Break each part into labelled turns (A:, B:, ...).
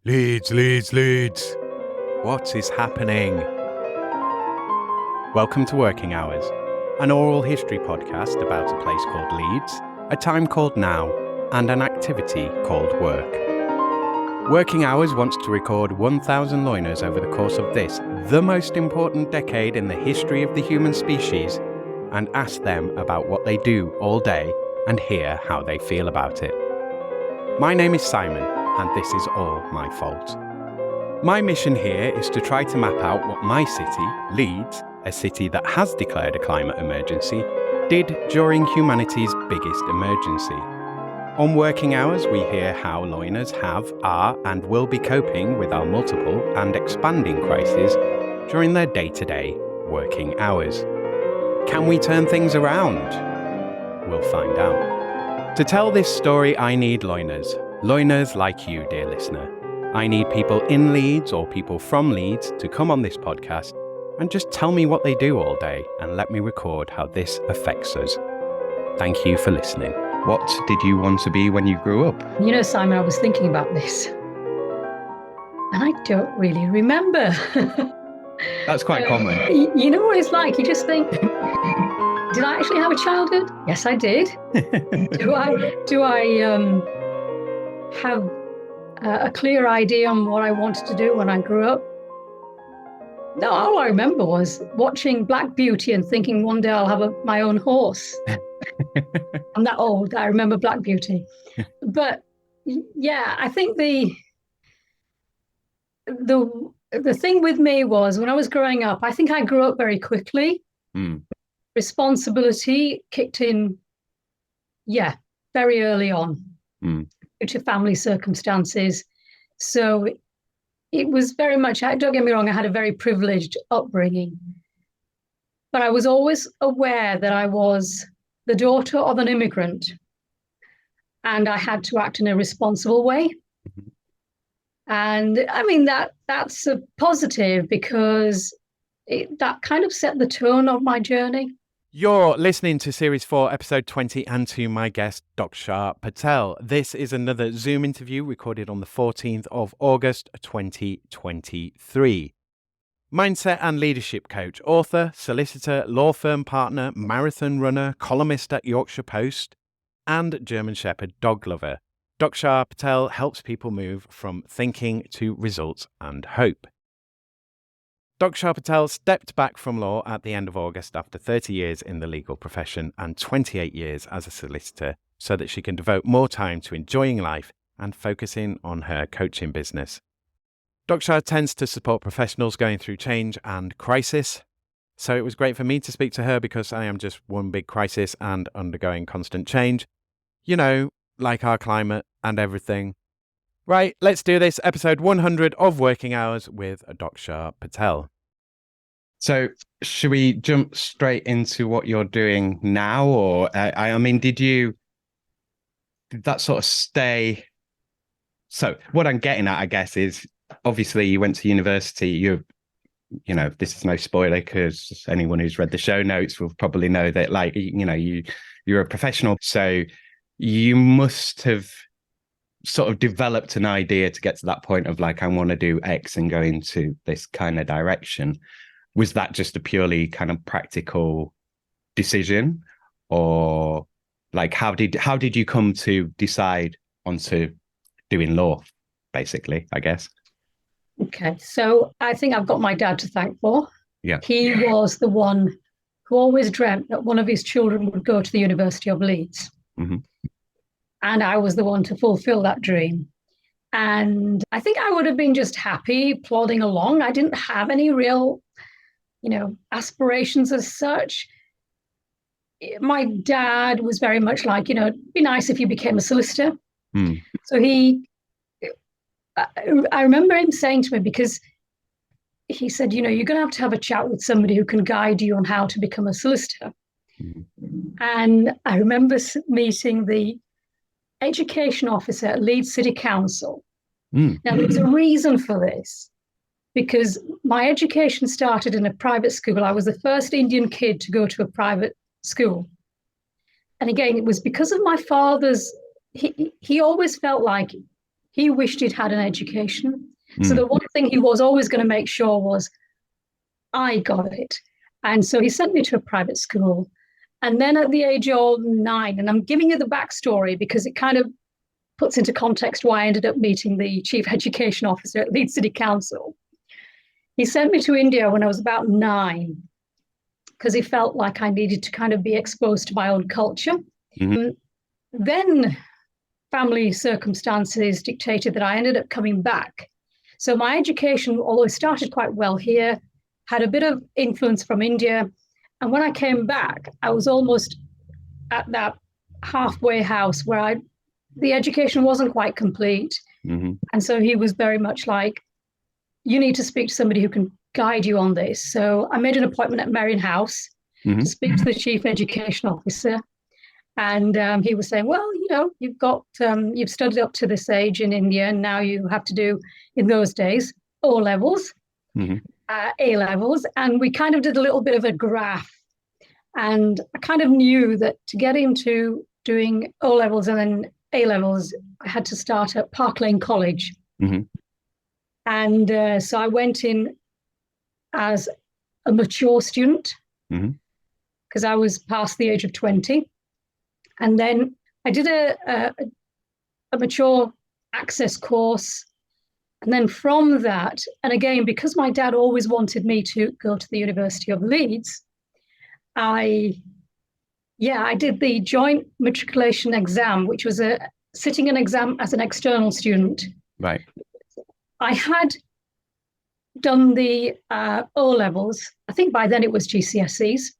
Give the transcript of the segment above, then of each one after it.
A: Leeds, Leeds, Leeds. What is happening? Welcome to Working Hours, an oral history podcast about a place called Leeds, a time called now, and an activity called work. Working Hours wants to record 1,000 loiners over the course of this, the most important decade in the history of the human species, and ask them about what they do all day and hear how they feel about it. My name is Simon, and this is all my fault. My mission here is to try to map out what my city, Leeds, a city that has declared a climate emergency, did during humanity's biggest emergency. On Working Hours, we hear how loiners have, are, and will be coping with our multiple and expanding crises during their day-to-day working hours. Can we turn things around? We'll find out. To tell this story, I need loiners. Loiners like you, dear listener. I need people in Leeds or people from Leeds to come on this podcast and just tell me what they do all day and let me record how this affects us. Thank you for listening. What did you want to be when you grew up?
B: You know, Simon, I was thinking about this and I don't really remember.
A: That's quite common.
B: You know what it's like? You just think, did I actually have a childhood? Yes, I did. Do I have a clear idea on what I wanted to do when I grew up? No, all I remember was watching Black Beauty and thinking one day I'll have my own horse. I'm that old. I remember Black Beauty. But yeah, I think the thing with me was when I was growing up, I think I grew up very quickly. Responsibility kicked in, very early on. Due to family circumstances. So it was very much, don't get me wrong, I had a very privileged upbringing. But I was always aware that I was the daughter of an immigrant and I had to act in a responsible way. And I mean, that's a positive because that kind of set the tone of my journey.
A: You're listening to Series 4, Episode 20, and to my guest, Daxa Patel. This is another Zoom interview recorded on the 14th of August, 2023. Mindset and leadership coach, author, solicitor, law firm partner, marathon runner, columnist at Yorkshire Post, and German Shepherd dog lover. Daxa Patel helps people move from thinking to results and hope. Daxa Patel stepped back from law at the end of August after 30 years in the legal profession and 28 years as a solicitor so that she can devote more time to enjoying life and focusing on her coaching business. Daxa tends to support professionals going through change and crisis, so it was great for me to speak to her because I am just one big crisis and undergoing constant change. You know, like our climate and everything. Right, let's do this. Episode 100 of Working Hours with Daxa Patel. So, should we jump straight into what you're doing now? Or, I mean, did that sort of stay? So, what I'm getting at, I guess, is obviously you went to university. You know, this is no spoiler because anyone who's read the show notes will probably know that, like, you know, you're a professional. So, you must have sort of developed an idea to get to that point of like, I want to do X and go into this kind of direction. Was that just a purely kind of practical decision, or like how did you come to decide onto doing law, basically, I guess?
B: Okay, so I think I've got my dad to thank for.
A: Yeah.
B: He was the one who always dreamt that one of his children would go to the University of Leeds. Mm-hmm. And I was the one to fulfill that dream. And I think I would have been just happy plodding along. I didn't have any real, aspirations as such. My dad was very much like, it'd be nice if you became a solicitor. So I remember him saying to me, because he said, you're going to have a chat with somebody who can guide you on how to become a solicitor. And I remember meeting the education officer at Leeds City Council. Now, there's a reason for this, because my education started in a private school. I was the first Indian kid to go to a private school. And again, it was because of my father's, he always felt like he wished he'd had an education. So the one thing he was always going to make sure was I got it. And so he sent me to a private school. And then at the age of 9, and I'm giving you the backstory because it kind of puts into context why I ended up meeting the chief education officer at Leeds City Council. He sent me to India when I was about 9 because he felt like I needed to kind of be exposed to my own culture. Then family circumstances dictated that I ended up coming back. So my education, although it started quite well here, had a bit of influence from India. And when I came back, I was almost at that halfway house where the education wasn't quite complete. And so he was very much like, you need to speak to somebody who can guide you on this. So I made an appointment at Merrion House to speak to the chief education officer. And he was saying, well, you've studied up to this age in India, and now you have to do, in those days, O levels, A levels. And we kind of did a little bit of a graph. And I kind of knew that to get into doing O levels and then A levels, I had to start at Park Lane College. And so I went in as a mature student because I was past the age of 20. And then I did a mature access course. And then from that, and again, because my dad always wanted me to go to the University of Leeds, I did the joint matriculation exam, which was sitting an exam as an external student.
A: Right.
B: I had done the O levels. I think by then it was GCSEs,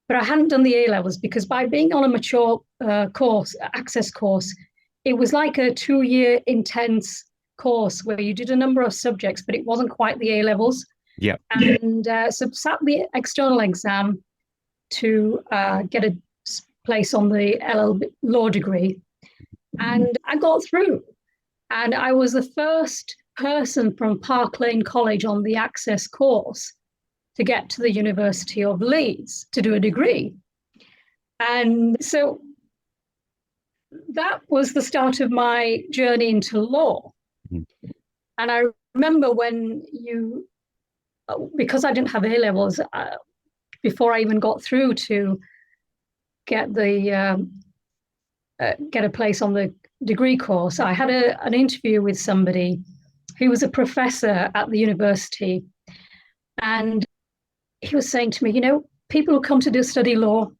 B: but I hadn't done the A levels because by being on a mature access course, it was like a 2-year intense course where you did a number of subjects, but it wasn't quite the A levels.
A: Yeah.
B: And so sat the external exam to get a place on the LLB law degree. And I got through. And I was the first person from Park Lane College on the access course to get to the University of Leeds to do a degree. And so that was the start of my journey into law. And I remember when because I didn't have A levels, before I even got through to get a place on the degree course, I had an interview with somebody who was a professor at the university. And he was saying to me, people who come to study law,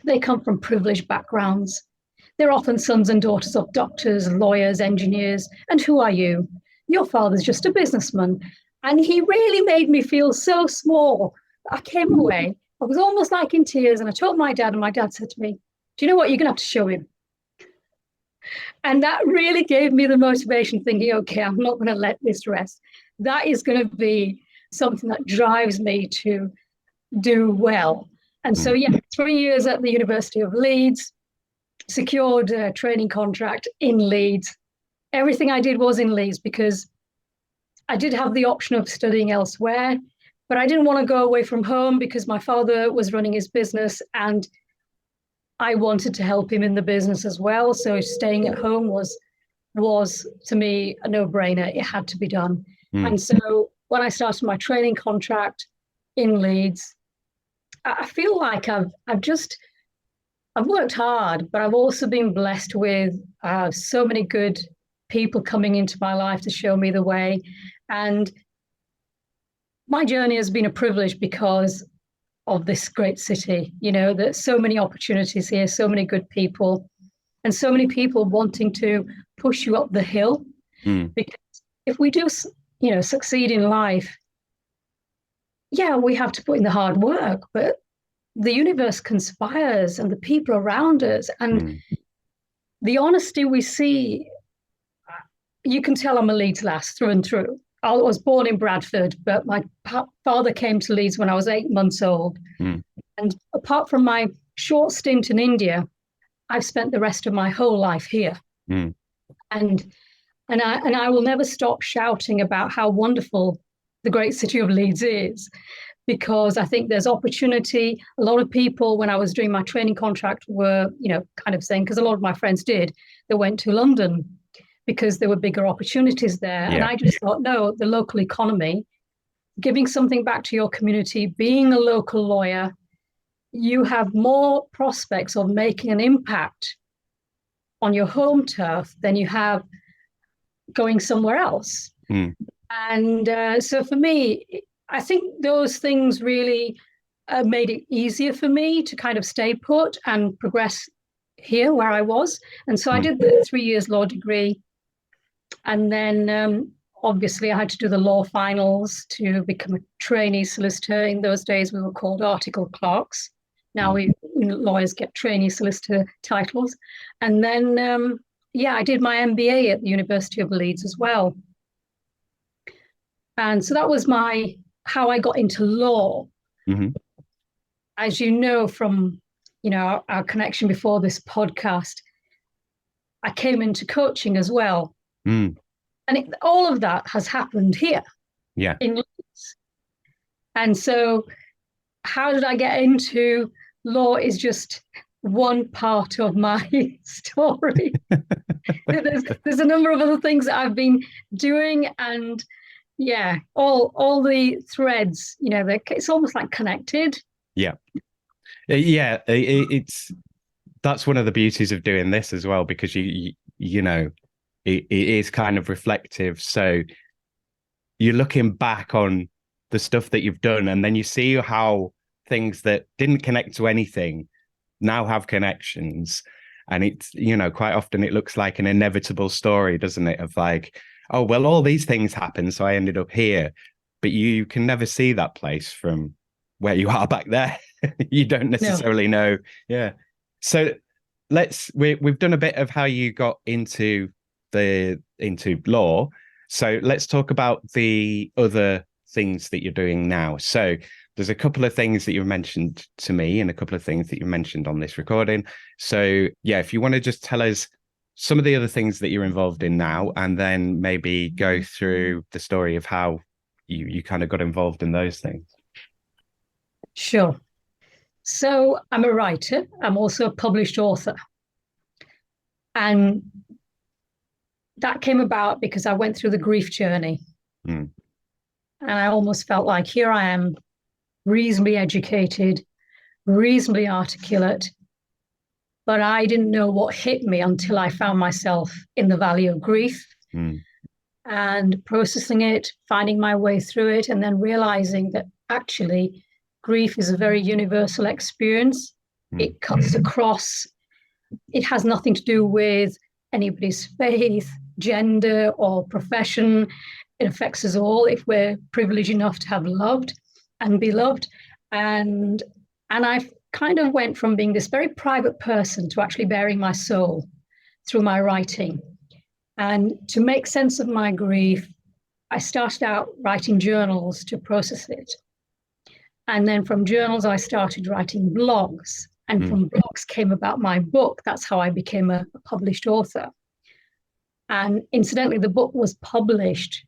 B: they come from privileged backgrounds. They're often sons and daughters of doctors, lawyers, engineers. And who are you? Your father's just a businessman. And he really made me feel so small. I came away, I was almost like in tears. And I told my dad, and my dad said to me, do you know what? You're going to have to show him. And that really gave me the motivation, thinking, okay, I'm not going to let this rest. That is going to be something that drives me to do well. And so, 3 years at the University of Leeds, secured a training contract in Leeds. Everything I did was in Leeds because I did have the option of studying elsewhere, but I didn't want to go away from home because my father was running his business and I wanted to help him in the business as well. So staying at home was to me a no-brainer. It had to be done. And so when I started my training contract in Leeds, I feel like I've worked hard, but I've also been blessed with so many good people coming into my life to show me the way. And my journey has been a privilege because of this great city. There's so many opportunities here, so many good people, and so many people wanting to push you up the hill. Because if we do, succeed in life, we have to put in the hard work, but the universe conspires and the people around us and the honesty we see, you can tell I'm a Leeds lass through and through. I was born in Bradford, but my father came to Leeds when I was 8 months old. And apart from my short stint in India, I've spent the rest of my whole life here. And I will never stop shouting about how wonderful the great city of Leeds is, because I think there's opportunity. A lot of people, when I was doing my training contract, were, kind of saying, because a lot of my friends did, they went to London. because there were bigger opportunities there. And
A: Yeah.
B: I just thought, no, the local economy, giving something back to your community, being a local lawyer, you have more prospects of making an impact on your home turf than you have going somewhere else. And so for me, I think those things really made it easier for me to kind of stay put and progress here where I was. And so I did the 3 years law degree. And then obviously I had to do the law finals to become a trainee solicitor. In those days, we were called article clerks. Now lawyers get trainee solicitor titles. And then, I did my MBA at the University of Leeds as well. And so that was how I got into law. As you know from our connection before this podcast, I came into coaching as well. And all of that has happened here in Leeds. And so how did I get into law is just one part of my story. There's a number of other things that I've been doing, and all the threads, it's almost like connected.
A: That's one of the beauties of doing this as well, because it is kind of reflective. So you're looking back on the stuff that you've done, and then you see how things that didn't connect to anything now have connections. And it's, quite often it looks like an inevitable story, doesn't it? Of like, oh, well, all these things happened, so I ended up here. But you can never see that place from where you are back there. You don't necessarily know. Yeah. So we've done a bit of how you got into law. So let's talk about the other things that you're doing now. So there's a couple of things that you mentioned to me and a couple of things that you mentioned on this recording. So if you want to just tell us some of the other things that you're involved in now, and then maybe go through the story of how you kind of got involved in those things.
B: Sure. So I'm a writer. I'm also a published author. And that came about because I went through the grief journey. And I almost felt like here I am, reasonably educated, reasonably articulate, but I didn't know what hit me until I found myself in the valley of grief and processing it, finding my way through it, and then realizing that actually grief is a very universal experience. It cuts across. It has nothing to do with anybody's faith, gender, or profession. It affects us all if we're privileged enough to have loved and be loved. And I kind of went from being this very private person to actually bearing my soul through my writing. And to make sense of my grief, I started out writing journals to process it. And then from journals, I started writing blogs. And from blogs came about my book. That's how I became a published author. And incidentally, the book was published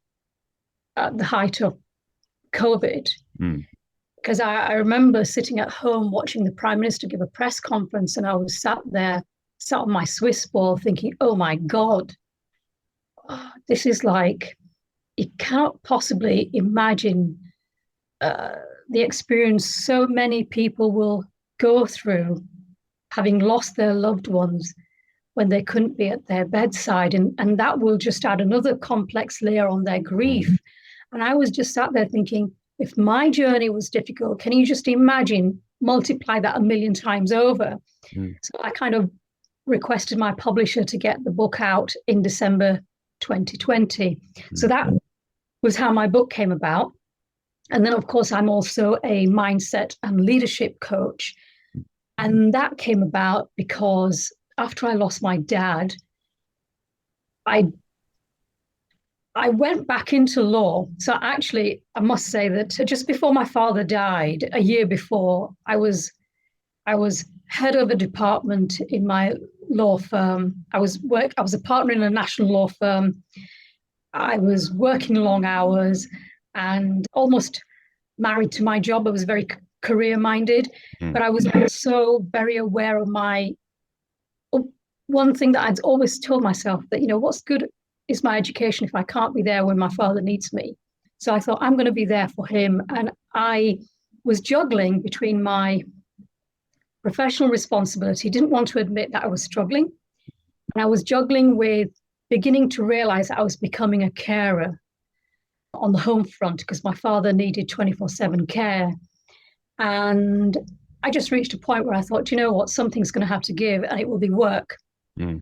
B: at the height of COVID. Because I remember sitting at home watching the Prime Minister give a press conference, and I was sat on my Swiss ball thinking, oh my God, this is like, you cannot possibly imagine the experience so many people will go through having lost their loved ones when they couldn't be at their bedside. And that will just add another complex layer on their grief. And I was just sat there thinking, if my journey was difficult, can you just imagine, multiply that 1,000,000 times over? So I kind of requested my publisher to get the book out in December 2020. So that was how my book came about. And then, of course, I'm also a mindset and leadership coach. And that came about because after I lost my dad, I went back into law. So actually, I must say that just before my father died, a year before, I was head of a department in my law firm. I was a partner in a national law firm. I was working long hours and almost married to my job. I was very career-minded, but I was also very aware of one thing that I'd always told myself, that, what's good is my education if I can't be there when my father needs me? So I thought, I'm going to be there for him. And I was juggling between my professional responsibility, didn't want to admit that I was struggling. And I was juggling with beginning to realize that I was becoming a carer on the home front because my father needed 24/7 care. And I just reached a point where I thought, you know what, something's going to have to give and it will be work.
A: Mm.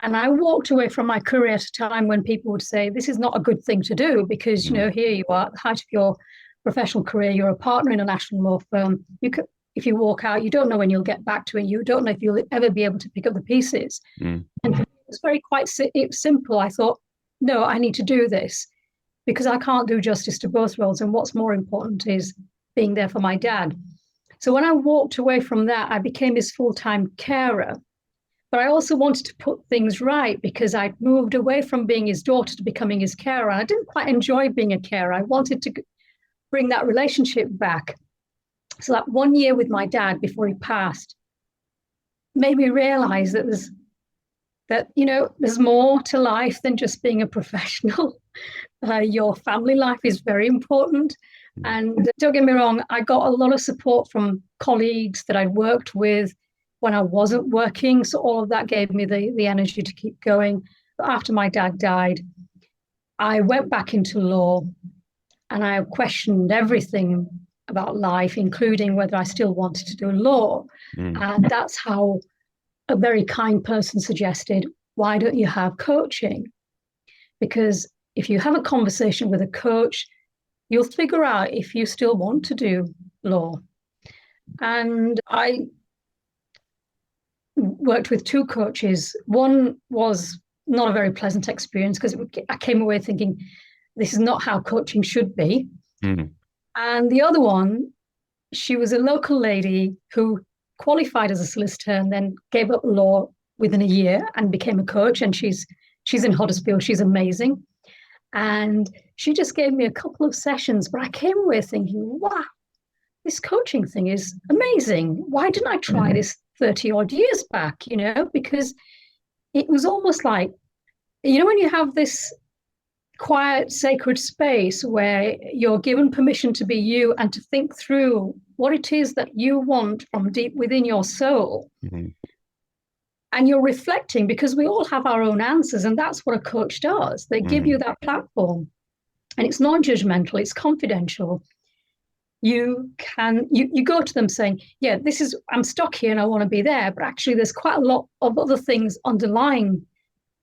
B: And I walked away from my career at a time when people would say, this is not a good thing to do because, you know, here you are at the height of your professional career, you're a partner in a national law firm. You could, if you walk out, you don't know when you'll get back to it. You don't know if you'll ever be able to pick up the pieces. And it was quite simple. I thought, no, I need to do this because I can't do justice to both roles. And what's more important is being there for my dad. So when I walked away from that, I became his full-time carer. But I also wanted to put things right because I'd moved away from being his daughter to becoming his carer. I didn't quite enjoy being a carer. I wanted to bring that relationship back. So that 1 year with my dad before he passed made me realize that there's more to life than just being a professional. Your family life is very important. And don't get me wrong, I got a lot of support from colleagues that I'd worked with when I wasn't working. So all of that gave me the energy to keep going. But after my dad died, I went back into law and I questioned everything about life, including whether I still wanted to do law. And that's how a very kind person suggested, why don't you have coaching? Because if you have a conversation with a coach, you'll figure out if you still want to do law. And I worked with two coaches. One was not a very pleasant experience because I came away thinking, this is not how coaching should be. And the other one, she was a local lady who qualified as a solicitor and then gave up law within a year and became a coach. And she's in Huddersfield. She's amazing. And she just gave me a couple of sessions, but I came away thinking, wow, this coaching thing is amazing. Why didn't I try this 30 odd years back, because it was almost like, when you have this quiet, sacred space where you're given permission to be you and to think through what it is that you want from deep within your soul. And you're reflecting because we all have our own answers. And that's what a coach does. They give you that platform and it's non-judgmental, it's confidential. You go to them saying, yeah, I'm stuck here and I want to be there. But actually there's quite a lot of other things underlying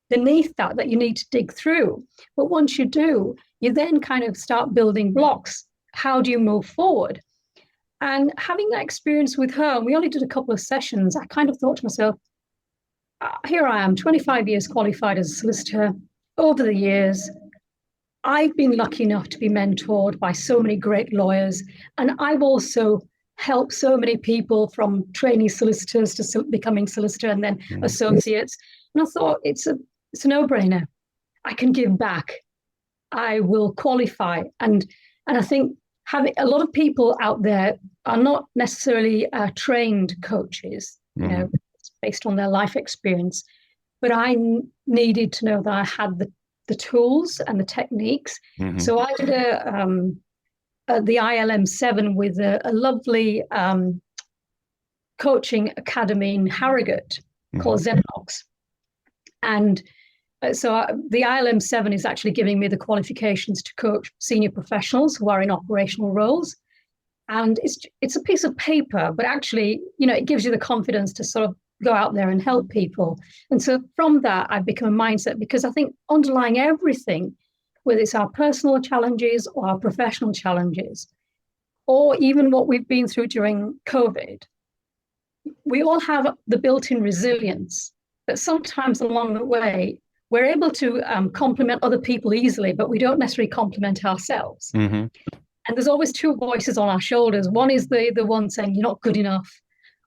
B: beneath that you need to dig through. But once you do, you then kind of start building blocks. How do you move forward? And having that experience with her, we only did a couple of sessions. I kind of thought to myself, here I am, 25 years qualified as a solicitor. Over the years, I've been lucky enough to be mentored by so many great lawyers. And I've also helped so many people from trainee solicitors to becoming solicitor and then associates. And I thought it's a no-brainer. I can give back. I will qualify. And I think having a lot of people out there are not necessarily trained coaches, based on their life experience. But I needed to know that I had the tools and the techniques. So I did the ILM 7 with a lovely coaching academy in Harrogate called Zenox. And so the ILM 7 is actually giving me the qualifications to coach senior professionals who are in operational roles. And it's a piece of paper, but actually, it gives you the confidence to sort of go out there and help people. And so from that, I've become a mindset because I think underlying everything, whether it's our personal challenges or our professional challenges, or even what we've been through during COVID, we all have the built-in resilience that sometimes along the way, we're able to compliment other people easily, but we don't necessarily compliment ourselves. And there's always two voices on our shoulders. One is the one saying, you're not good enough,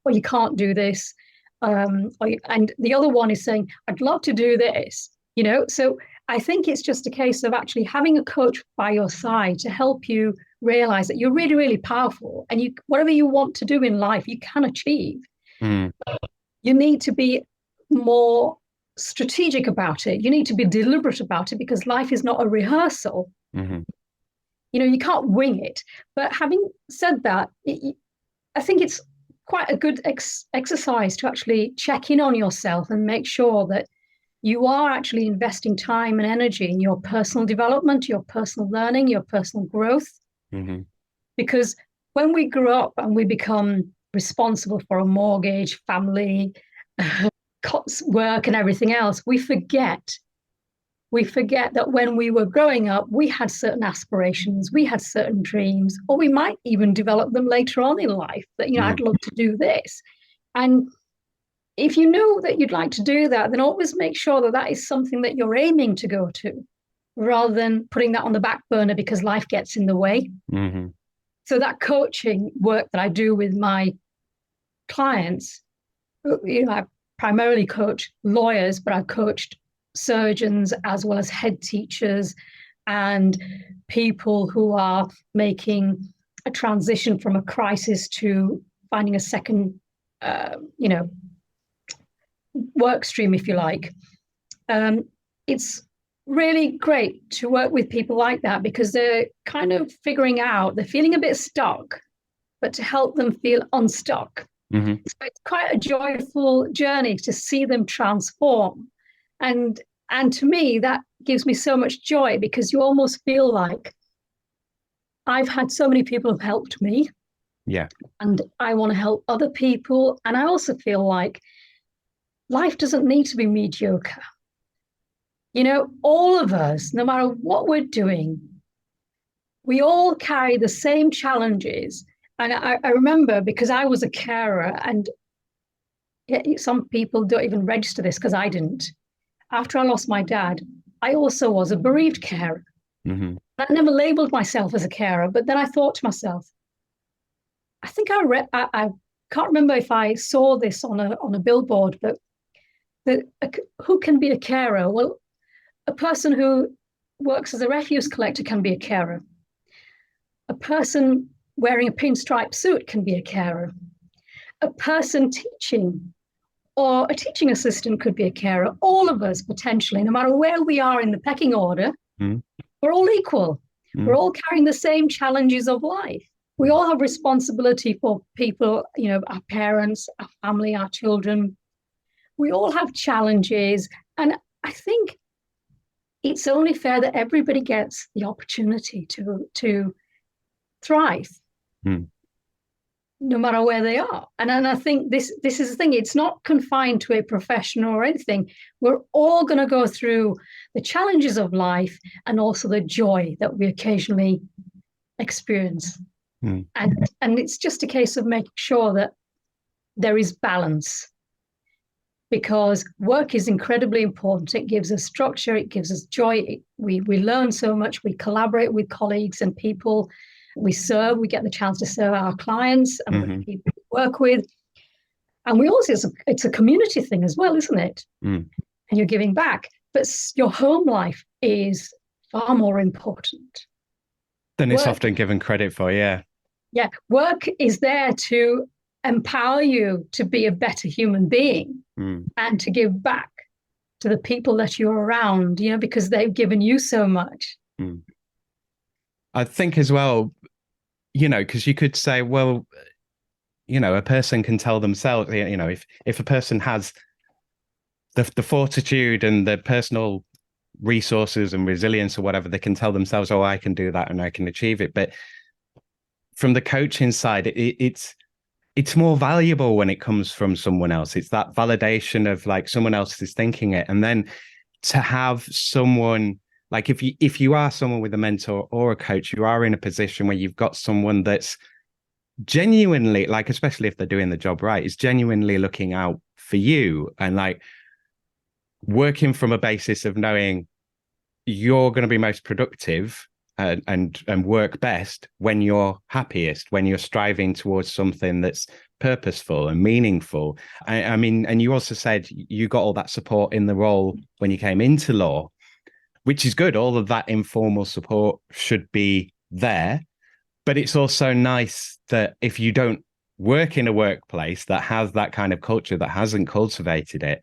B: or you can't do this. And the other one is saying, I'd love to do this, So I think it's just a case of actually having a coach by your side to help you realize that you're really, really powerful and whatever you want to do in life, you can achieve. You need to be more strategic about it. You need to be deliberate about it, because life is not a rehearsal.
A: Mm-hmm.
B: You can't wing it. But having said that, I think it's quite a good exercise to actually check in on yourself and make sure that you are actually investing time and energy in your personal development, your personal learning, your personal growth.
A: Mm-hmm.
B: Because when we grow up and we become responsible for a mortgage, family, work, and everything else, we forget that when we were growing up, we had certain aspirations, we had certain dreams, or we might even develop them later on in life, that, I'd love to do this. And if you know that you'd like to do that, then always make sure that that is something that you're aiming to go to, rather than putting that on the back burner because life gets in the way.
A: Mm-hmm.
B: So that coaching work that I do with my clients, I primarily coach lawyers, but I've coached surgeons as well as head teachers and people who are making a transition from a crisis to finding a second, work stream, if you like. It's really great to work with people like that, because they're kind of figuring out, they're feeling a bit stuck, but to help them feel unstuck.
A: Mm-hmm.
B: So it's quite a joyful journey to see them transform. And to me, that gives me so much joy, because you almost feel like I've had so many people have helped me.
A: Yeah.
B: And I want to help other people. And I also feel like life doesn't need to be mediocre. All of us, no matter what we're doing, we all carry the same challenges. And I remember, because I was a carer, and some people don't even register this because I didn't. After I lost my dad, I also was a bereaved carer.
A: Mm-hmm.
B: I never labeled myself as a carer, but then I thought to myself, I think I can't remember if I saw this on a billboard, but who can be a carer? Well, a person who works as a refuse collector can be a carer. A person wearing a pinstripe suit can be a carer. A person teaching or a teaching assistant could be a carer. All of us, potentially, no matter where we are in the pecking order, we're all equal. We're all carrying the same challenges of life. We all have responsibility for people, our parents, our family, our children. We all have challenges. And I think it's only fair that everybody gets the opportunity to thrive, no matter where they are. And I think this is the thing. It's not confined to a profession or anything. We're all going to go through the challenges of life and also the joy that we occasionally experience. And it's just a case of making sure that there is balance, because work is incredibly important. It gives us structure, it gives us joy. We learn so much, we collaborate with colleagues and people we serve, we get the chance to serve our clients and the people we work with. And we also, it's a community thing as well, isn't it? And you're giving back, but your home life is far more important
A: than it's often given credit for.
B: Yeah, work is there to empower you to be a better human being and to give back to the people that you're around, because they've given you so much.
A: I think as well, because you could say, well, a person can tell themselves, if a person has the fortitude and the personal resources and resilience or whatever, they can tell themselves, oh, I can do that and I can achieve it. But from the coaching side, it's more valuable when it comes from someone else. It's that validation of like someone else is thinking it. And then to have someone, like if you are someone with a mentor or a coach, you are in a position where you've got someone that's genuinely, like, especially if they're doing the job right, is genuinely looking out for you and like working from a basis of knowing you're going to be most productive and work best when you're happiest, when you're striving towards something that's purposeful and meaningful. I mean, and you also said you got all that support in the role when you came into law, which is good. All of that informal support should be there. But it's also nice that if you don't work in a workplace that has that kind of culture, that hasn't cultivated it,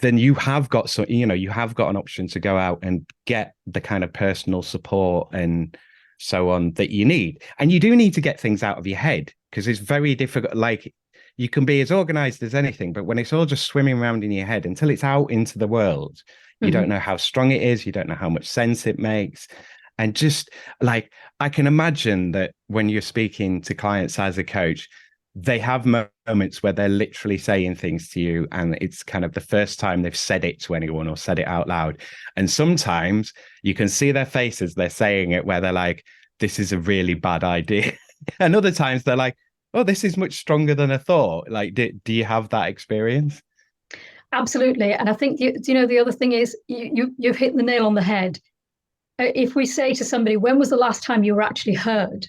A: then you have got you have got an option to go out and get the kind of personal support and so on that you need. And you do need to get things out of your head, because it's very difficult. Like, you can be as organized as anything, but when it's all just swimming around in your head until it's out into the world, you don't know how strong it is. You don't know how much sense it makes. And just like, I can imagine that when you're speaking to clients as a coach, they have moments where they're literally saying things to you, and it's kind of the first time they've said it to anyone or said it out loud. And sometimes you can see their faces, they're saying it, where they're like, this is a really bad idea. And other times they're like, oh, this is much stronger than I thought. Like, do you have that experience?
B: Absolutely. And I think, the other thing is you've hit the nail on the head. If we say to somebody, when was the last time you were actually heard,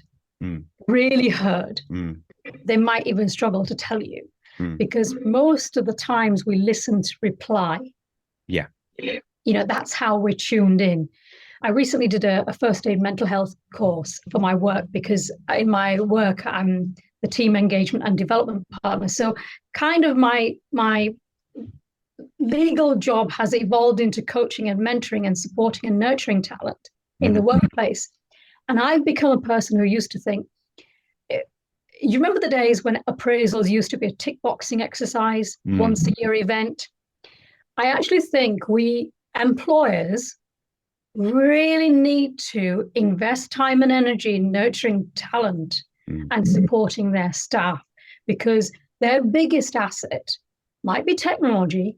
B: really heard, they might even struggle to tell you, because most of the times we listen to reply.
A: Yeah.
B: That's how we're tuned in. I recently did a first aid mental health course for my work, because in my work, I'm the team engagement and development partner. So kind of my legal job has evolved into coaching and mentoring and supporting and nurturing talent in the workplace. And I've become a person who used to think, you remember the days when appraisals used to be a tick boxing exercise, once a year event? I actually think we employers really need to invest time and energy in nurturing talent and supporting their staff, because their biggest asset might be technology,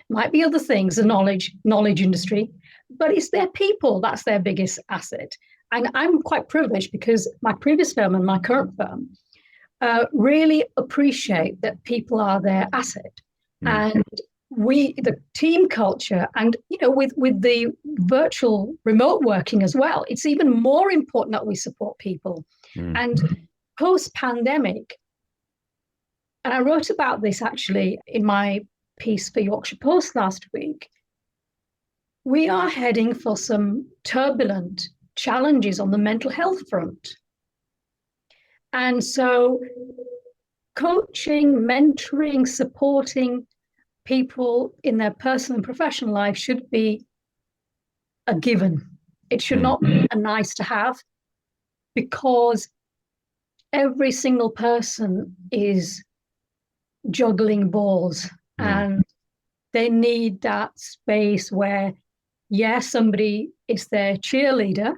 B: might be other things, the knowledge industry, but it's their people. That's their biggest asset. And I'm quite privileged, because my previous firm and my current firm really appreciate that people are their asset. And the team culture, and with the virtual remote working as well, it's even more important that we support people. And post-pandemic, and I wrote about this actually in my piece for Yorkshire Post last week, we are heading for some turbulent challenges on the mental health front. And so coaching, mentoring, supporting people in their personal and professional life should be a given. It should not be a nice to have, because every single person is juggling balls, and they need that space where, somebody is their cheerleader.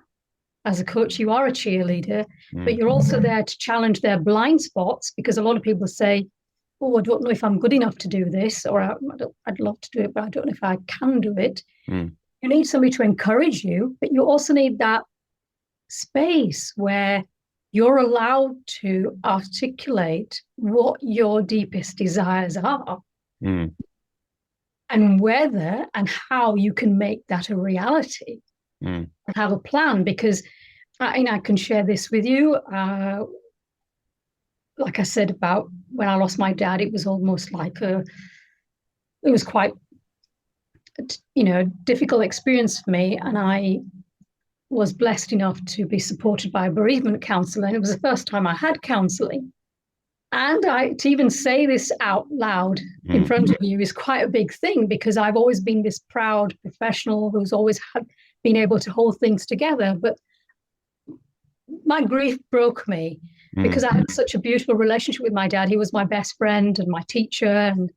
B: As a coach, you are a cheerleader, but you're also there to challenge their blind spots, because a lot of people say, oh, I don't know if I'm good enough to do this, or I'd love to do it, but I don't know if I can do it. You need somebody to encourage you, but you also need that space where you're allowed to articulate what your deepest desires are, and whether and how you can make that a reality, and have a plan. Because I can share this with you. Like I said about when I lost my dad, it was almost like it was quite, difficult experience for me. And I was blessed enough to be supported by a bereavement counsellor. And it was the first time I had counselling. And to even say this out loud in front of you is quite a big thing, because I've always been this proud professional who's always been able to hold things together. But my grief broke me, because I had such a beautiful relationship with my dad. He was my best friend and my teacher and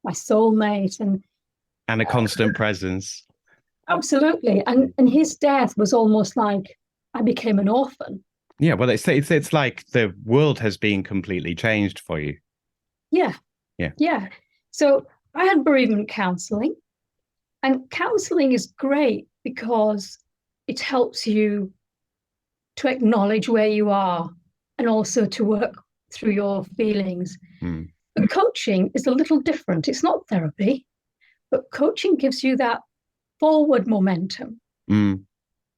B: my soulmate, and
A: a constant presence.
B: Absolutely. And his death was almost like I became an orphan.
A: Yeah, well, it's like the world has been completely changed for you.
B: Yeah. So I had bereavement counselling, and counselling is great because it helps you to acknowledge where you are and also to work through your feelings. But coaching is a little different. It's not therapy, but coaching gives you that forward momentum.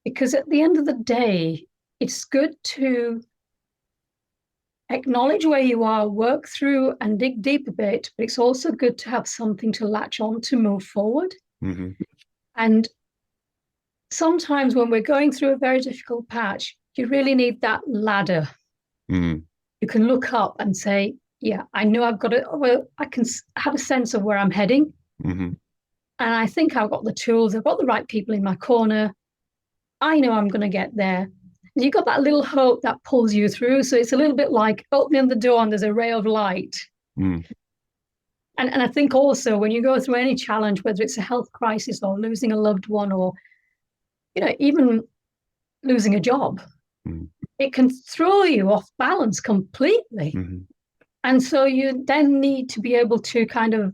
B: Because at the end of the day, it's good to acknowledge where you are, work through and dig deep a bit, but it's also good to have something to latch on to move forward. And sometimes when we're going through a very difficult patch, you really need that ladder. You can look up and say, yeah, I know I've got it. Well, I can have a sense of where I'm heading. And I think I've got the tools, I've got the right people in my corner. I know I'm going to get there. And you've got that little hope that pulls you through. So it's a little bit like opening the door and there's a ray of light.
A: Mm.
B: And I think also when you go through any challenge, whether it's a health crisis or losing a loved one or, even losing a job, it can throw you off balance completely.
A: Mm-hmm.
B: And so you then need to be able to kind of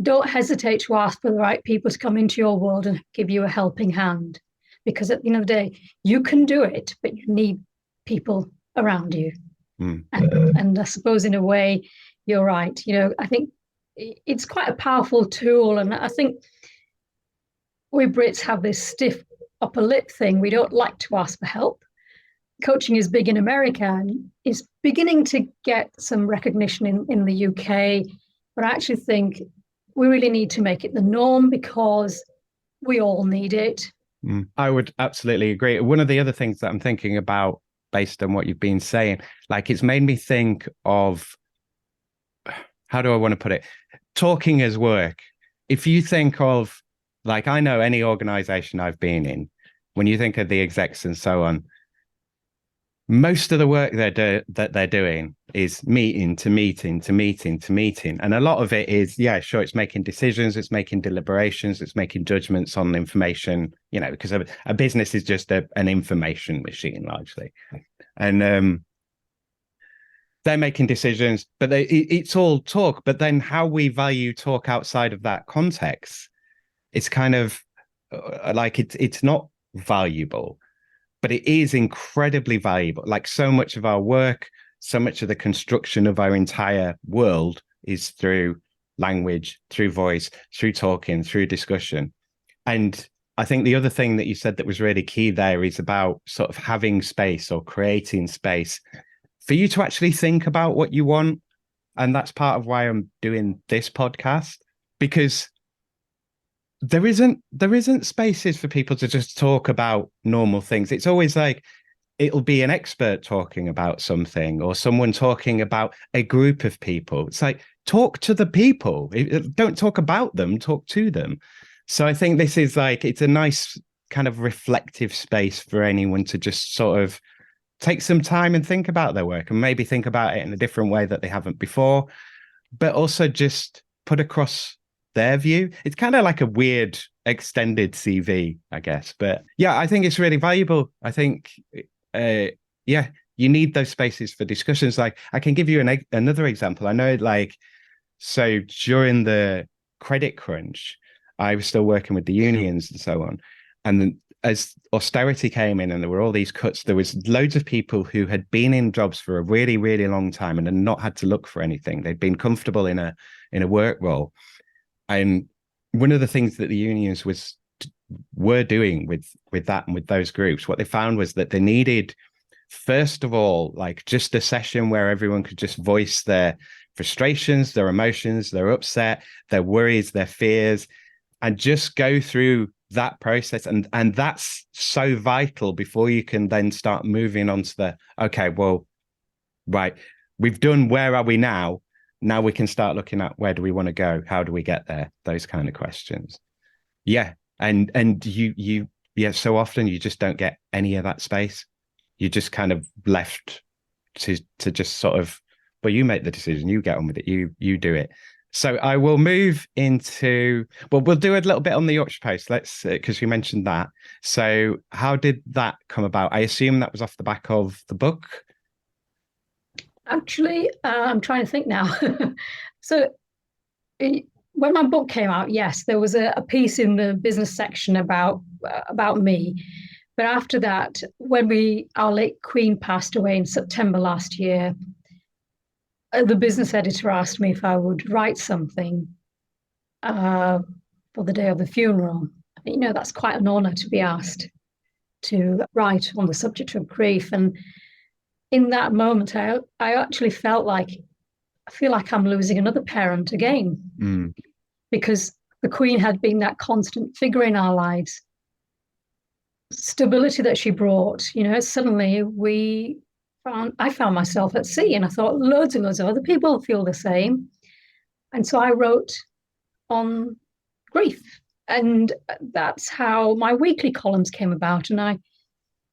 B: don't hesitate to ask for the right people to come into your world and give you a helping hand. Because at the end of the day, you can do it, but you need people around you. And I suppose in a way, you're right. I think it's quite a powerful tool. And I think we Brits have this stiff upper lip thing. We don't like to ask for help. Coaching is big in America and is beginning to get some recognition in the UK. But I actually think we really need to make it the norm because we all need it.
A: I would absolutely agree. One of the other things that I'm thinking about based on what you've been saying, like it's made me think of, how do I want to put it? Talking as work. If you think of, like, I know any organization I've been in, when you think of the execs and so on, most of the work that they're doing is meeting to meeting to meeting to meeting. And a lot of it is, yeah, sure, it's making decisions, it's making deliberations, it's making judgments on information, because a business is just an information machine largely. And they're making decisions, but it's all talk. But then how we value talk outside of that context, it's kind of like it's not valuable. But it is incredibly valuable. Like so much of our work, so much of the construction of our entire world is through language, through voice, through talking, through discussion. And I think the other thing that you said that was really key there is about sort of having space or creating space for you to actually think about what you want. And that's part of why I'm doing this podcast, because there isn't spaces for people to just talk about normal things. It's always like it'll be an expert talking about something or someone talking about a group of people. It's like, talk to the people. Don't talk about them, talk to them. So I think this is like, it's a nice kind of reflective space for anyone to just sort of take some time and think about their work and maybe think about it in a different way that they haven't before, but also just put across their view. It's kind of like a weird extended CV, I guess. But yeah, I think it's really valuable. I think, you need those spaces for discussions. Like I can give you another example. I know so during the credit crunch, I was still working with the unions and so on. And then as austerity came in and there were all these cuts, there was loads of people who had been in jobs for a really, really long time and had not had to look for anything. They'd been comfortable in a work role. And one of the things that the unions were doing with that and with those groups, what they found was that they needed, first of all, like just a session where everyone could just voice their frustrations, their emotions, their upset, their worries, their fears, and just go through that process. And that's so vital before you can then start moving on to okay, well, right, we've done where are we now? Now we can start looking at where do we want to go? How do we get there? Those kind of questions. Yeah. And you so often you just don't get any of that space. You're just kind of left to just sort of, well, you make the decision, you get on with it, you do it. So I will move into, well, we'll do a little bit on the Yorkshire Post. Let's, because you mentioned that. So how did that come about? I assume that was off the back of the book.
B: Actually, I'm trying to think now. So when my book came out, yes, there was a piece in the business section about me. But after that, when our late Queen passed away in September last year, the business editor asked me if I would write something for the day of the funeral. That's quite an honor to be asked to write on the subject of grief. And in that moment, I actually I feel like I'm losing another parent again, because the Queen had been that constant figure in our lives. Stability that she brought, suddenly I found myself at sea, and I thought loads and loads of other people feel the same. And so I wrote on grief. And that's how my weekly columns came about. And I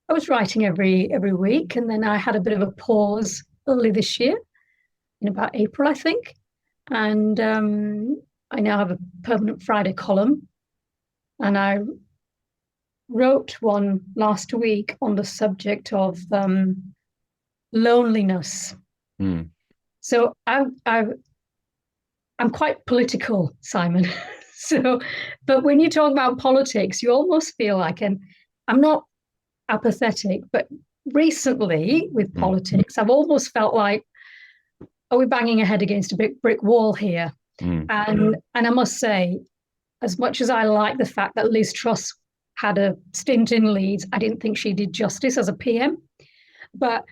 B: was writing every week, and then I had a bit of a pause early this year, in about April, I think. And I now have a permanent Friday column. And I wrote one last week on the subject of loneliness.
A: Mm.
B: So I'm quite political, Simon. So, but when you talk about politics, you almost feel like, and I'm not apathetic, but recently with politics, I've almost felt like, are we banging our head against a big brick wall here? And I must say, as much as I like the fact that Liz Truss had a stint in Leeds, I didn't think she did justice as a PM. But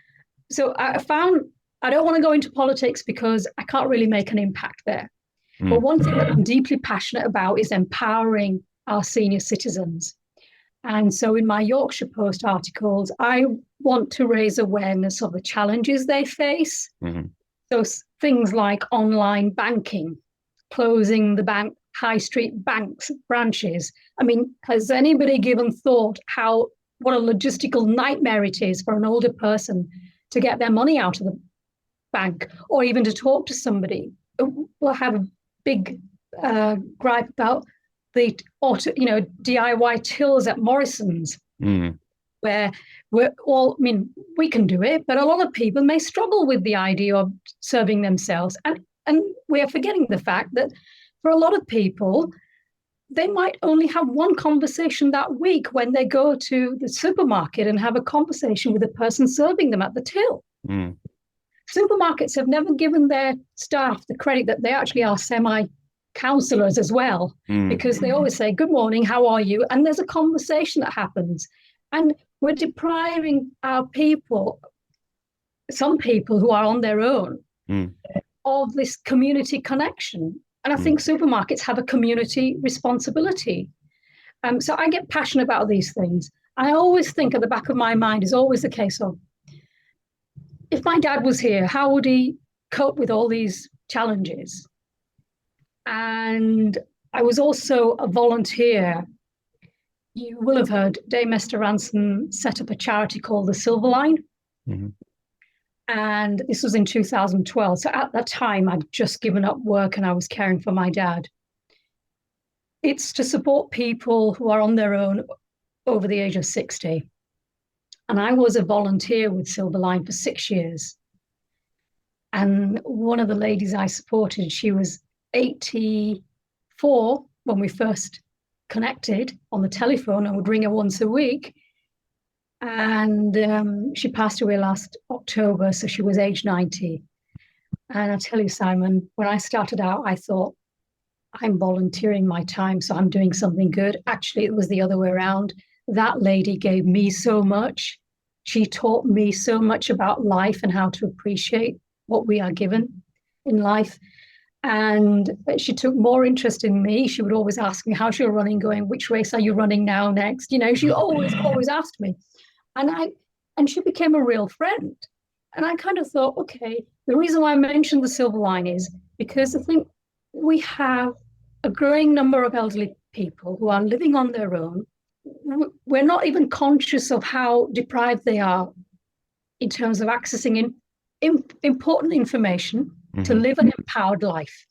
B: so I found I don't want to go into politics because I can't really make an impact there. But one thing that I'm deeply passionate about is empowering our senior citizens. And so in my Yorkshire Post articles, I want to raise awareness of the challenges they face. So things like online banking, closing the bank, high street banks, branches. I mean, has anybody given thought what a logistical nightmare it is for an older person to get their money out of the bank or even to talk to somebody? We'll have a big gripe about the DIY tills at Morrison's, where we're all, I mean, we can do it, but a lot of people may struggle with the idea of serving themselves. And we are forgetting the fact that for a lot of people, they might only have one conversation that week when they go to the supermarket and have a conversation with the person serving them at the till. Supermarkets have never given their staff the credit that they actually are semi-counselors as well, because they always say, good morning, how are you? And there's a conversation that happens. And we're depriving our people, some people who are on their own, of this community connection. And I think supermarkets have a community responsibility. So I get passionate about these things. I always think at the back of my mind is always the case of, if my dad was here, how would he cope with all these challenges? And I was also a volunteer. You will have heard Dame Esther Ransom set up a charity called the Silver Line. And this was in 2012. So at that time, I'd just given up work and I was caring for my dad. It's to support people who are on their own over the age of 60. And I was a volunteer with Silver Line for 6 years. And one of the ladies I supported, she was 84 when we first connected on the telephone. I would ring her once a week. And she passed away last October, so she was age 90. And I tell you, Simon, when I started out, I thought, I'm volunteering my time, so I'm doing something good. Actually, it was the other way around. That lady gave me so much. She taught me so much about life and how to appreciate what we are given in life. And she took more interest in me. She would always ask me, how's your running going? Which race are you running now next? You know, she always asked me. And she became a real friend. And I kind of thought, okay, the reason why I mentioned the Silver Line is because I think we have a growing number of elderly people who are living on their own. We're not even conscious of how deprived they are in terms of accessing important information to live an empowered life.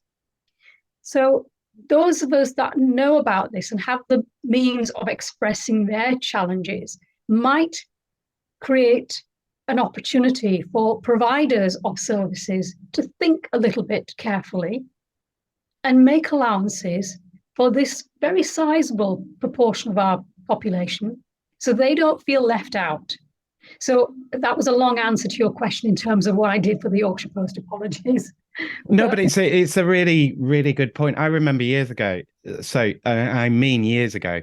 B: So those of us that know about this and have the means of expressing their challenges might create an opportunity for providers of services to think a little bit carefully and make allowances for this very sizable proportion of our population so they don't feel left out. So that was a long answer to your question in terms of what I did for the Yorkshire Post. Apologies.
A: No, but it's a really, really good point. I remember years ago, years ago,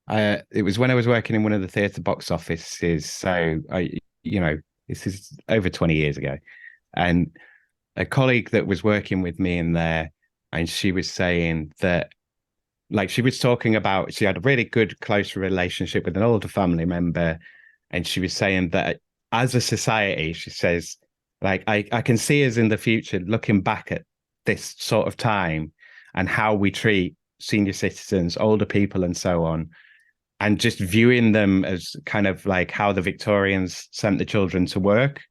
A: it was when I was working in one of the theatre box offices. So this is over 20 years ago. And a colleague that was working with me in there, and she was saying that, like, she was talking about, she had a really good, close relationship with an older family member. And she was saying that as a society, she says, like, I can see us in the future looking back at this sort of time and how we treat senior citizens, older people, and so on, and just viewing them as kind of like how the Victorians sent the children to work.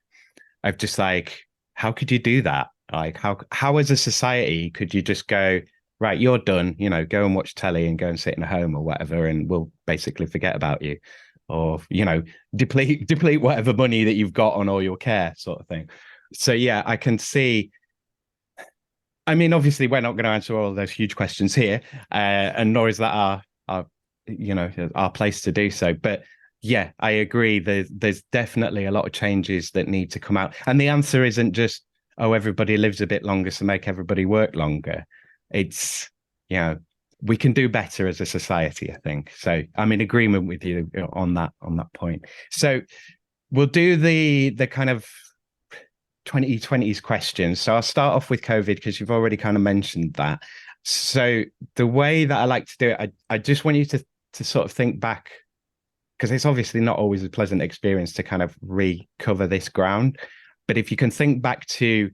A: I've just like, how could you do that? Like, how as a society could you just go, right, you're done, you know, go and watch telly and go and sit in a home or whatever, and we'll basically forget about you, or, you know, deplete whatever money that you've got on all your care, sort of thing. So yeah, I can see. I mean, obviously, we're not going to answer all of those huge questions here, and nor is that our you know, our place to do so. But yeah, I agree. There's definitely a lot of changes that need to come out, and the answer isn't just, oh, everybody lives a bit longer, so make everybody work longer. It's, you know, we can do better as a society, I think. So I'm in agreement with you on that point. So we'll do the kind of 2020s questions. So I'll start off with COVID because you've already kind of mentioned that. So the way that I like to do it, I just want you to sort of think back, because it's obviously not always a pleasant experience to kind of recover this ground. But if you can think back to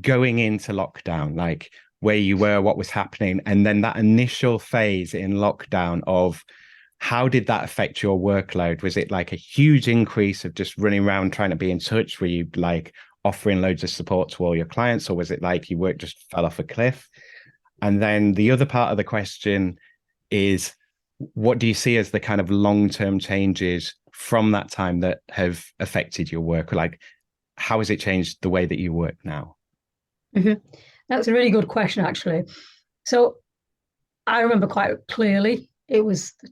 A: going into lockdown, like where you were, what was happening, and then that initial phase in lockdown of how did that affect your workload? Was it like a huge increase of just running around trying to be in touch? Were you like offering loads of support to all your clients, or was it like your work just fell off a cliff? And then the other part of the question is, what do you see as the kind of long-term changes from that time that have affected your work? Like, how has it changed the way that you work now?
B: Mm-hmm. That's a really good question, actually. So I remember quite clearly, it was the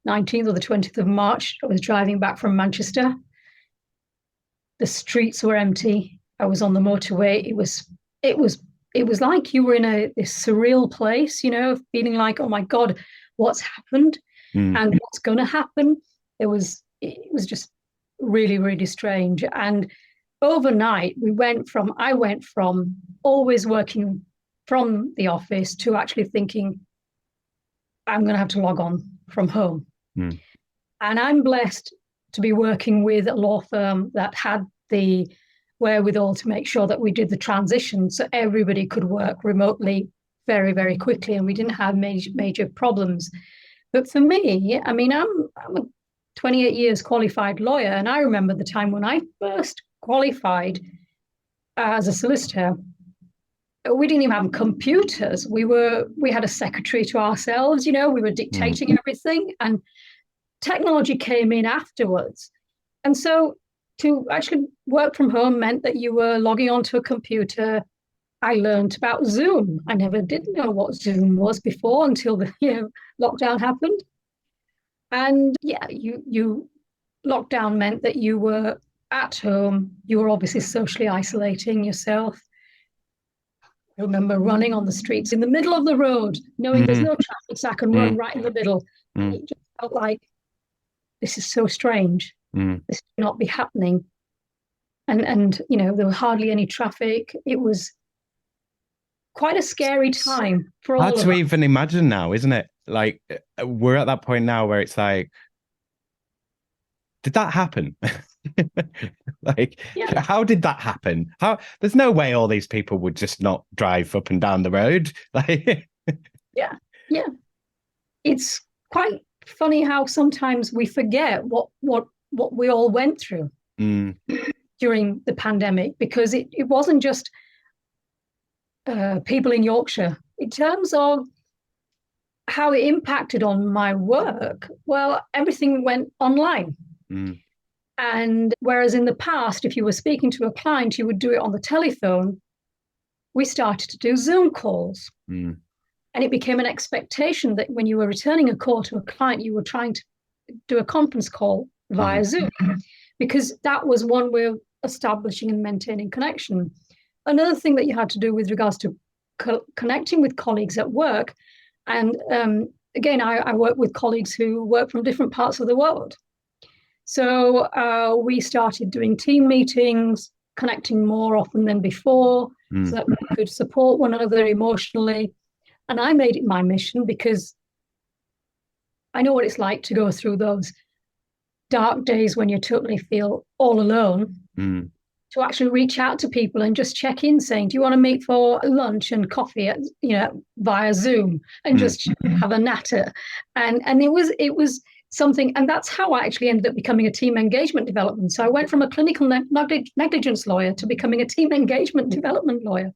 B: 19th or the 20th of March. I was driving back from Manchester. The streets were empty. I was on the motorway. It was like you were in this surreal place, you know, feeling like, oh my God, what's happened and what's going to happen. It was just really, really strange. And overnight, I went from always working from the office to actually thinking, I'm going to have to log on from home. And I'm blessed to be working with a law firm that had the wherewithal to make sure that we did the transition so everybody could work remotely very, very quickly, and we didn't have major problems. But for me, I mean, I'm a 28 years qualified lawyer, and I remember the time when I first qualified as a solicitor. We didn't even have computers. We had a secretary to ourselves, you know, we were dictating everything, and technology came in afterwards. And so to actually work from home meant that you were logging onto a computer. I learned about Zoom. I never did know what Zoom was before until the lockdown happened. And yeah, you lockdown meant that you were at home. You were obviously socially isolating yourself. I remember running on the streets in the middle of the road, knowing there's no traffic, so I can run right in the middle. And it just felt like, this is so strange. This should not be happening. And you know, there was hardly any traffic. It was quite a scary time for all of us.
A: Hard to even imagine now, isn't it? Like, we're at that point now where it's like, did that happen? Like, how did that happen? There's no way all these people would just not drive up and down the road. Like,
B: yeah. It's quite funny how sometimes we forget what we all went through during the pandemic, because it wasn't just people in Yorkshire. In terms of how it impacted on my work, well, everything went online. And whereas in the past, if you were speaking to a client, you would do it on the telephone, we started to do Zoom calls. And it became an expectation that when you were returning a call to a client, you were trying to do a conference call via Zoom, because that was one way of establishing and maintaining connection. Another thing that you had to do with regards to connecting with colleagues at work, and again, I work with colleagues who work from different parts of the world. So we started doing team meetings, connecting more often than before, so that we could support one another emotionally. And I made it my mission, because I know what it's like to go through those dark days when you totally feel all alone. to actually reach out to people and just check in, saying, do you want to meet for lunch and coffee at, via Zoom, and just have a natter. And it was something, and that's how I actually ended up becoming a team engagement development. So I went from a clinical negligence lawyer to becoming a team engagement development lawyer,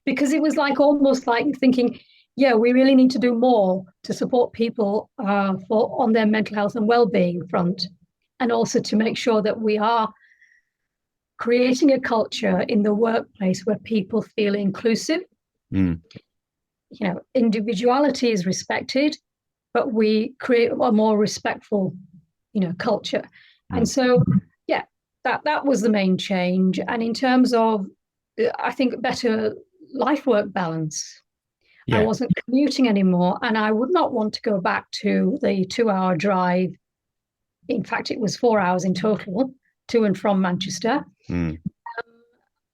B: because it was almost like thinking, yeah, we really need to do more to support people on their mental health and well-being front, and also to make sure that we are creating a culture in the workplace where people feel inclusive. Individuality is respected, but we create a more respectful, culture. And so, yeah, that was the main change. And in terms of, I think, better life-work balance, I wasn't commuting anymore, and I would not want to go back to the 2-hour drive. In fact, it was 4 hours in total to and from Manchester,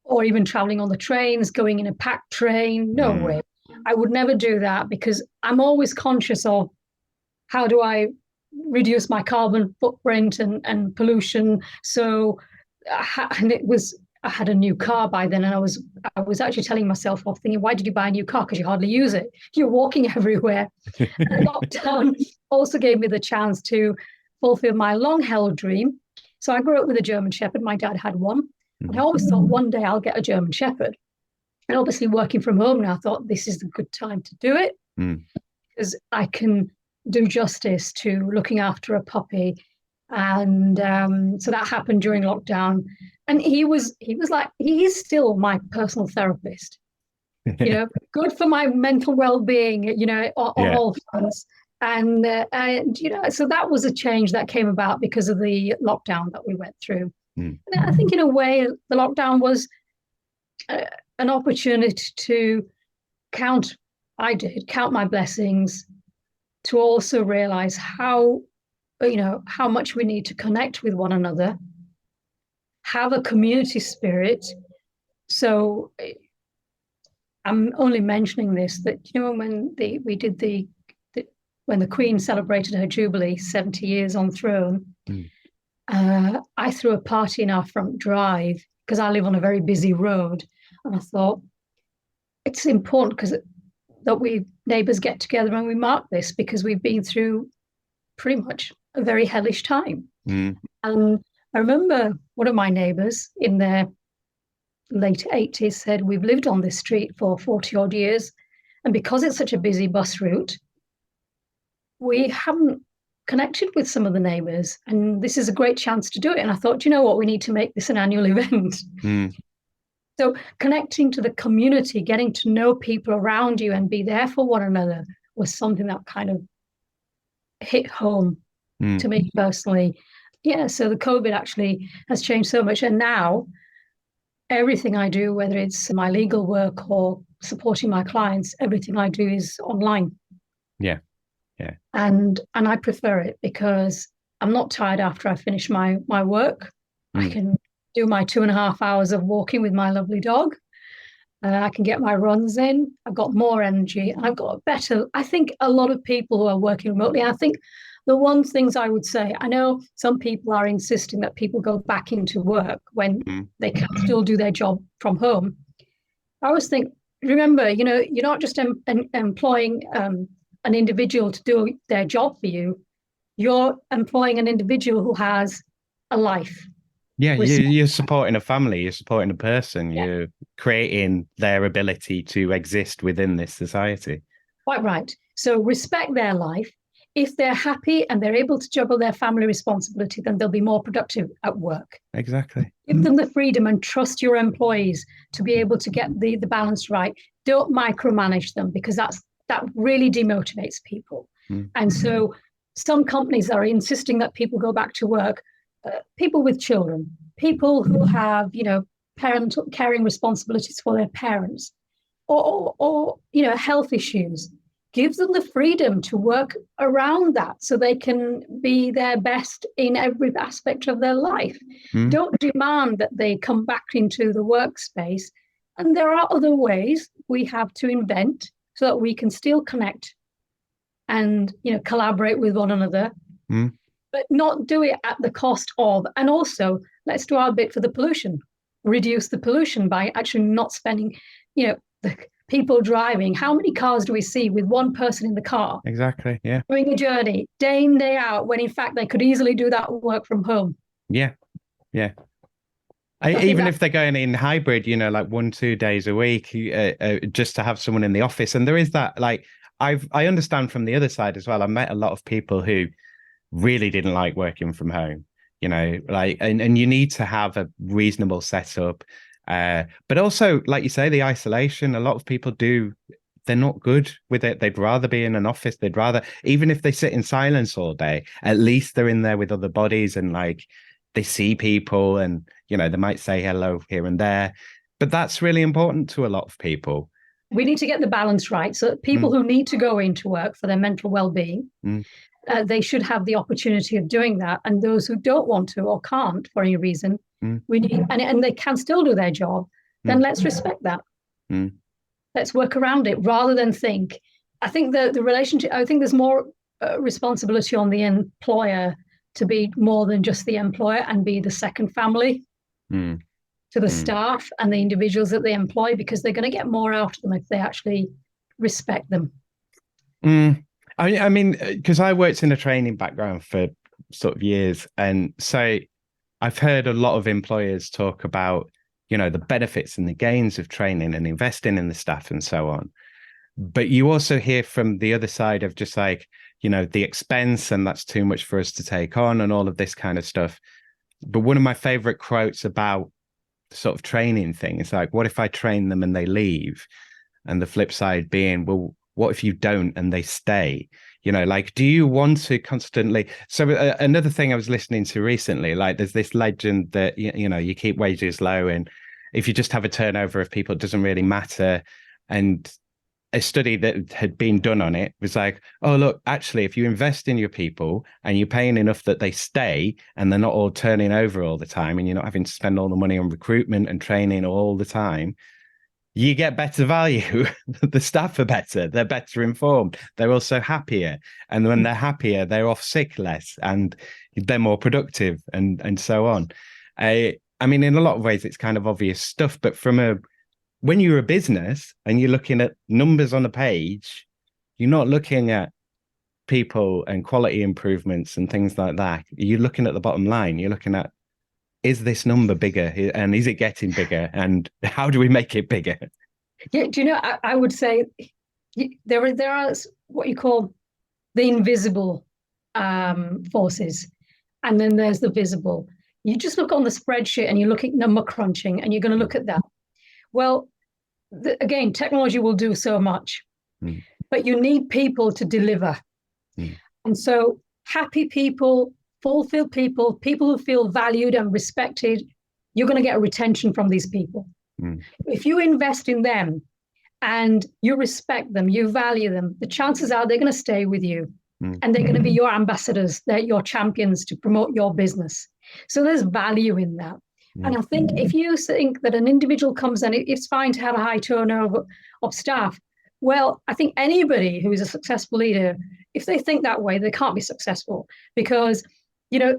B: or even traveling on the trains, going in a packed train. No way. I would never do that, because I'm always conscious of how do I reduce my carbon footprint and pollution. So, I had a new car by then, and I was actually telling myself off, thinking, why did you buy a new car? Because you hardly use it. You're walking everywhere. And lockdown also gave me the chance to fulfill my long-held dream. So I grew up with a German Shepherd. My dad had one. And I always thought one day I'll get a German Shepherd. And obviously working from home now, I thought this is a good time to do it, because I can do justice to looking after a puppy. And so that happened during lockdown. And he is still my personal therapist, good for my mental well-being, on all fronts. And so that was a change that came about because of the lockdown that we went through. And I think in a way, the lockdown was an opportunity to count my blessings, to also realize how much we need to connect with one another, have a community spirit. So I'm only mentioning this, that, when the Queen celebrated her Jubilee, 70 years on throne, I threw a party in our front drive, because I live on a very busy road. And I thought, it's important that we neighbours get together and we mark this, because we've been through pretty much a very hellish time. And I remember one of my neighbours in their late 80s said, we've lived on this street for 40 odd years, and because it's such a busy bus route, we haven't connected with some of the neighbours, and this is a great chance to do it. And I thought, you know what, we need to make this an annual event. So connecting to the community, getting to know people around you and be there for one another, was something that kind of hit home to me personally. Yeah, so the COVID actually has changed so much. And now everything I do, whether it's my legal work or supporting my clients, everything I do is online.
A: Yeah.
B: And I prefer it, because I'm not tired after I finish my work. I can do my 2.5 hours of walking with my lovely dog. I can get my runs in. I've got more energy, and I've got I think a lot of people who are working remotely, I think the one things I would say, I know some people are insisting that people go back into work when they can still do their job from home. I always think, remember, you're not just employing an individual to do their job for you. You're employing an individual who has a life.
A: Yeah, you're supporting a family, you're supporting a person, you're creating their ability to exist within this society.
B: Quite right. So respect their life. If they're happy and they're able to juggle their family responsibility, then they'll be more productive at work.
A: Exactly.
B: Give them the freedom and trust your employees to be able to get the balance right. Don't micromanage them, because that really demotivates people. And so some companies are insisting that people go back to work, people with children, people who have, parental caring responsibilities for their parents, or health issues. Give them the freedom to work around that so they can be their best in every aspect of their life. Don't demand that they come back into the workspace. And there are other ways we have to invent so that we can still connect and, collaborate with one another, but not do it at the cost of, and also let's do our bit for the pollution. reduce the pollution by actually not spending, the people driving. How many cars do we see with one person in the car?
A: Exactly. Yeah.
B: Doing a journey day in, day out, when in fact they could easily do that work from home.
A: Yeah. Yeah. Even if they're going in hybrid, like 1-2 days a week, just to have someone in the office. And there is that, like, I understand from the other side as well. I met a lot of people who really didn't like working from home, like, and you need to have a reasonable setup. But also, like you say, the isolation, a lot of people they're not good with it. They'd rather be in an office. They'd rather, even if they sit in silence all day, at least they're in there with other bodies and like they see people and, they might say hello here and there. But that's really important to a lot of people.
B: We need to get the balance right so that people who need to go into work for their mental well-being, they should have the opportunity of doing that. And those who don't want to or can't for any reason, we need, and they can still do their job, then let's respect that. Let's work around it rather than think. I think the relationship, I think there's more responsibility on the employer to be more than just the employer and be the second family to the staff and the individuals that they employ, because they're going to get more out of them if they actually respect them.
A: I mean, because I worked in a training background for sort of years. And so I've heard a lot of employers talk about, the benefits and the gains of training and investing in the staff and so on. But you also hear from the other side of just like, the expense, and that's too much for us to take on and all of this kind of stuff. But one of my favorite quotes about the sort of training thing is like, what if I train them and they leave? And the flip side being, well, what if you don't and they stay? Like, do you want to constantly? So another thing I was listening to recently, like there's this legend that, you keep wages low, and if you just have a turnover of people, it doesn't really matter. And a study that had been done on it was like, oh, look, actually, if you invest in your people and you're paying enough that they stay and they're not all turning over all the time, and you're not having to spend all the money on recruitment and training all the time, you get better value. The staff are better. They're better informed. They're also happier. And when they're happier, they're off sick less and they're more productive and so on. I mean, in a lot of ways, it's kind of obvious stuff, but when you're a business and you're looking at numbers on a page, you're not looking at people and quality improvements and things like that. You're looking at the bottom line. You're looking at, is this number bigger, and is it getting bigger, and how do we make it bigger?
B: Yeah, do you know, I would say there are what you call the invisible forces, and then there's the visible. You just look on the spreadsheet and you look at number crunching and you're going to look at that. Well, again, technology will do so much, but you need people to deliver. And so happy people, fulfilled people, people who feel valued and respected, you're going to get a retention from these people. If you invest in them and you respect them, you value them, the chances are they're going to stay with you and they're going to be your ambassadors, they're your champions to promote your business. So there's value in that. And I think if you think that an individual comes and it's fine to have a high turnover of staff, well, I think anybody who is a successful leader, if they think that way, they can't be successful, because,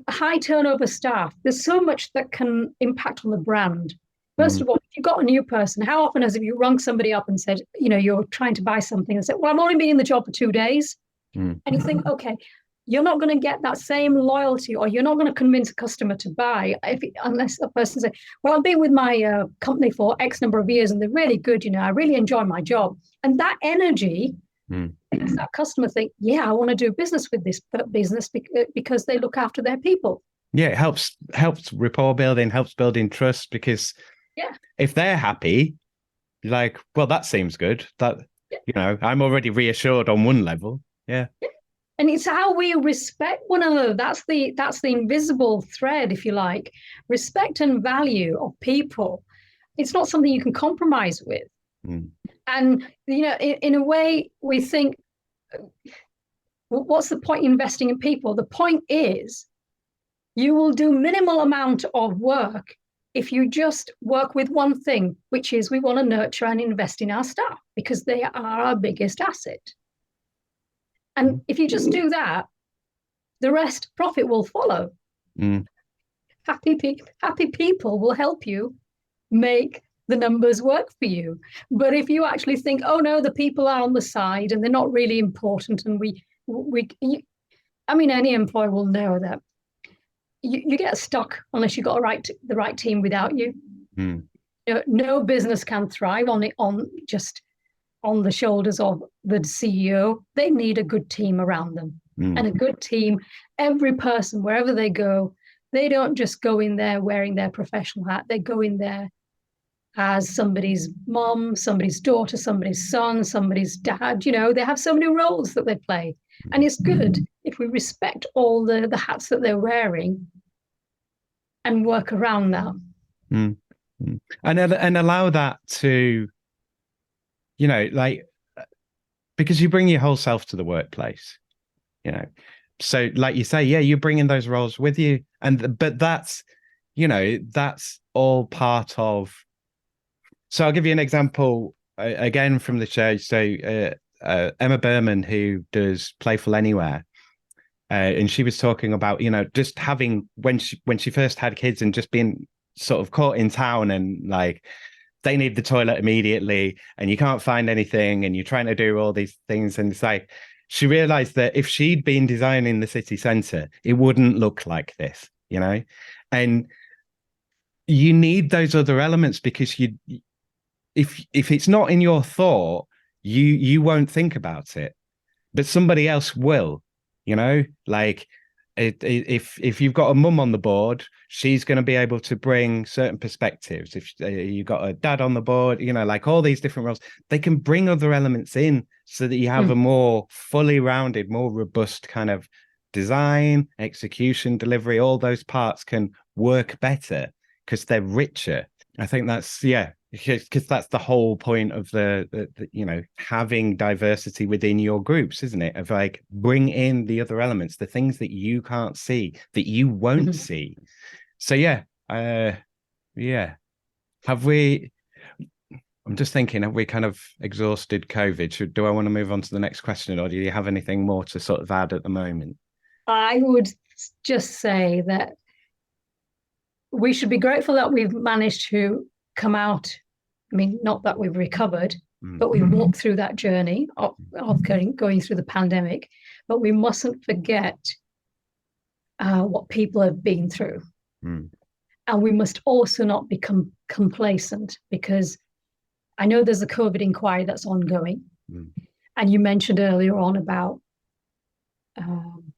B: high turnover staff, there's so much that can impact on the brand. First of all, if you've got a new person, how often have you rung somebody up and said, you're trying to buy something and said, well, I'm only been in the job for 2 days. And you think, okay, you're not going to get that same loyalty, or you're not going to convince a customer to buy unless a person says, well, I've been with my company for X number of years and they're really good. I really enjoy my job. And that energy makes that customer think, yeah, I want to do business with this business because they look after their people.
A: Yeah, it helps rapport building, helps building trust, because if they're happy, you're like, well, that seems good. That, I'm already reassured on one level. Yeah.
B: And it's how we respect one another. That's the invisible thread, if you like. Respect and value of people. It's not something you can compromise with. And, in a way, we think, what's the point in investing in people? The point is, you will do minimal amount of work if you just work with one thing, which is we want to nurture and invest in our staff because they are our biggest asset. And if you just do that, the rest, profit will follow. Happy people will help you make the numbers work for you. But if you actually think, oh no, the people are on the side and they're not really important, and any employer will know that you get stuck unless you've got the right team without you.
A: Mm.
B: No business can thrive on the shoulders of the CEO. They need a good team around them. And a good team, every person, wherever they go, they don't just go in there wearing their professional hat. They go in there as somebody's mom, somebody's daughter, somebody's son, somebody's dad. They have so many roles that they play. And it's good if we respect all the hats that they're wearing and work around that.
A: And allow that to, because you bring your whole self to the workplace, So like you say, yeah, you're bringing those roles with you. But that's all part of. So I'll give you an example again from the show. So Emma Berman, who does Playful Anywhere, and she was talking about, just having when she first had kids and just being sort of caught in town and like they need the toilet immediately and you can't find anything and you're trying to do all these things. And it's like, she realized that if she'd been designing the city centre, it wouldn't look like this, and you need those other elements because if it's not in your thought, you won't think about it, but somebody else will, like if you've got a mum on the board, she's going to be able to bring certain perspectives. If you've got a dad on the board, like all these different roles, they can bring other elements in so that you have a more fully rounded, more robust kind of design, execution, delivery. All those parts can work better because they're richer. I think that's, because that's the whole point of the having diversity within your groups, isn't it? Of like, bring in the other elements, the things that you can't see, that you won't see. So I'm just thinking, have we kind of exhausted COVID? Do I want to move on to the next question, or do you have anything more to sort of add at the moment?
B: I would just say that we should be grateful that we've managed to come out. I mean, not that we've recovered, but we've walked through that journey of going through the pandemic. But we mustn't forget what people have been through. And we must also not become complacent, because I know there's a COVID inquiry that's ongoing. And you mentioned earlier on about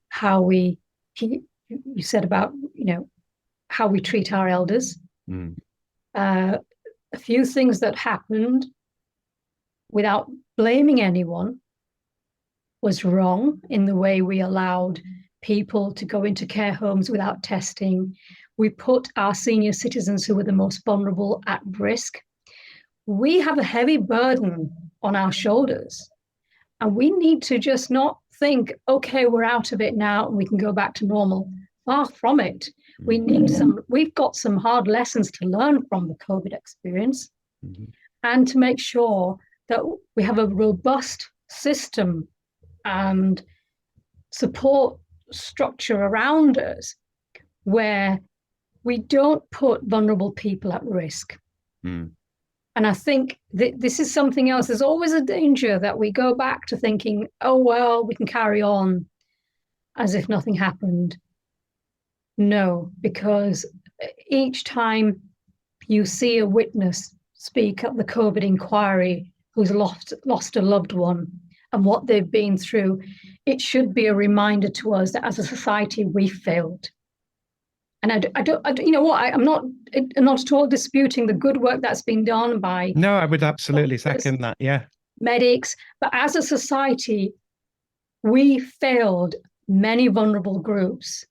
B: how you said about, how we treat our elders. A few things that happened, without blaming anyone, was wrong in the way we allowed people to go into care homes without testing. We put our senior citizens, who were the most vulnerable, at risk. We have a heavy burden on our shoulders, and we need to just not think, okay, we're out of it now and we can go back to normal. Far from it. We've got some hard lessons to learn from the COVID experience, and to make sure that we have a robust system and support structure around us where we don't put vulnerable people at risk. And I think this is something else. There's always a danger that we go back to thinking, oh, well, we can carry on as if nothing happened. No, because each time you see a witness speak at the COVID inquiry who's lost a loved one and what they've been through, it should be a reminder to us that as a society, we failed. And I'm not at all disputing the good work that's been done by.
A: No, I would absolutely second that. Yeah.
B: Medics. But as a society, we failed many vulnerable groups.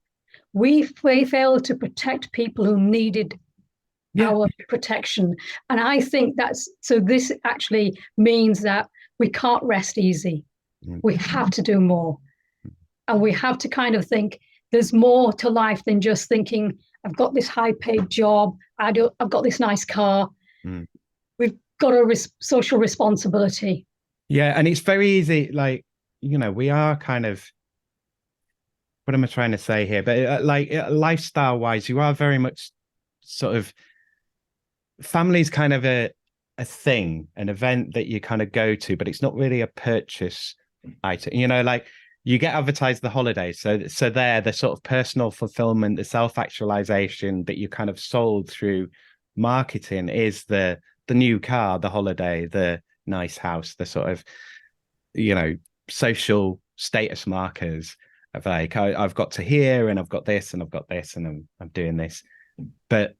B: We failed to protect people who needed our protection. And I think this actually means that we can't rest easy. We have to do more. And we have to kind of think, there's more to life than just thinking, I've got this high-paid job, I've got this nice car. We've got a social responsibility.
A: Yeah, and it's very easy, like, we are kind of, what am I trying to say here? But lifestyle-wise, you are very much sort of family's kind of a thing, an event that you kind of go to, but it's not really a purchase item. You know, like you get advertised the holidays. So there, the sort of personal fulfillment, the self-actualization that you kind of sold through marketing is the new car, the holiday, the nice house, the sort of, you know, social status markers of like, I've got to here and I've got this and I've got this and I'm doing this. But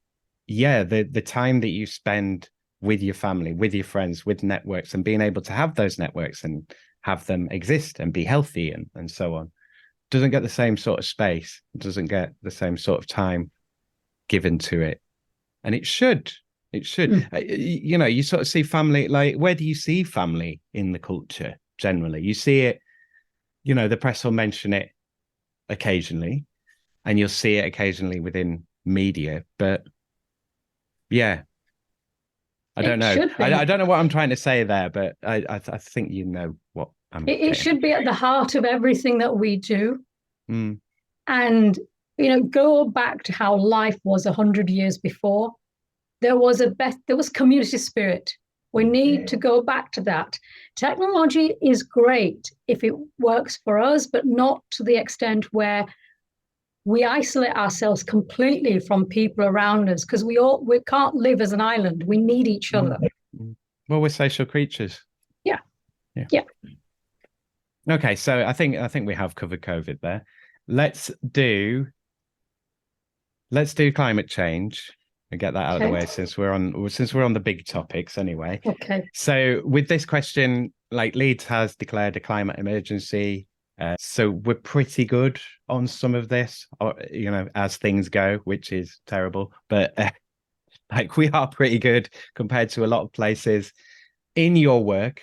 A: yeah, the time that you spend with your family, with your friends, with networks, and being able to have those networks and have them exist and be healthy and so on, doesn't get the same sort of space, doesn't get the same sort of time given to it. And it should. You know, you sort of see family, like, where do you see family in the culture generally? You see it, you know, the press will mention it occasionally, and you'll see it occasionally within media, but yeah, I don't know. I don't know what I'm trying to say there, but I think you know what I'm
B: It should be at the heart of everything that we do. And, you know, go back to how life was 100 years before. There was community spirit. We need to go back to that. Technology is great if it works for us, but not to the extent where we isolate ourselves completely from people around us, because we can't live as an island. We need each other.
A: Well, we're social creatures.
B: Yeah.
A: Okay, so I think we have covered COVID there. Let's do climate change and get that out of the way, since we're on the big topics anyway.
B: Okay.
A: So with this question, like, Leeds has declared a climate emergency. So we're pretty good on some of this, you know, as things go, which is terrible. But like, we are pretty good compared to a lot of places. In your work,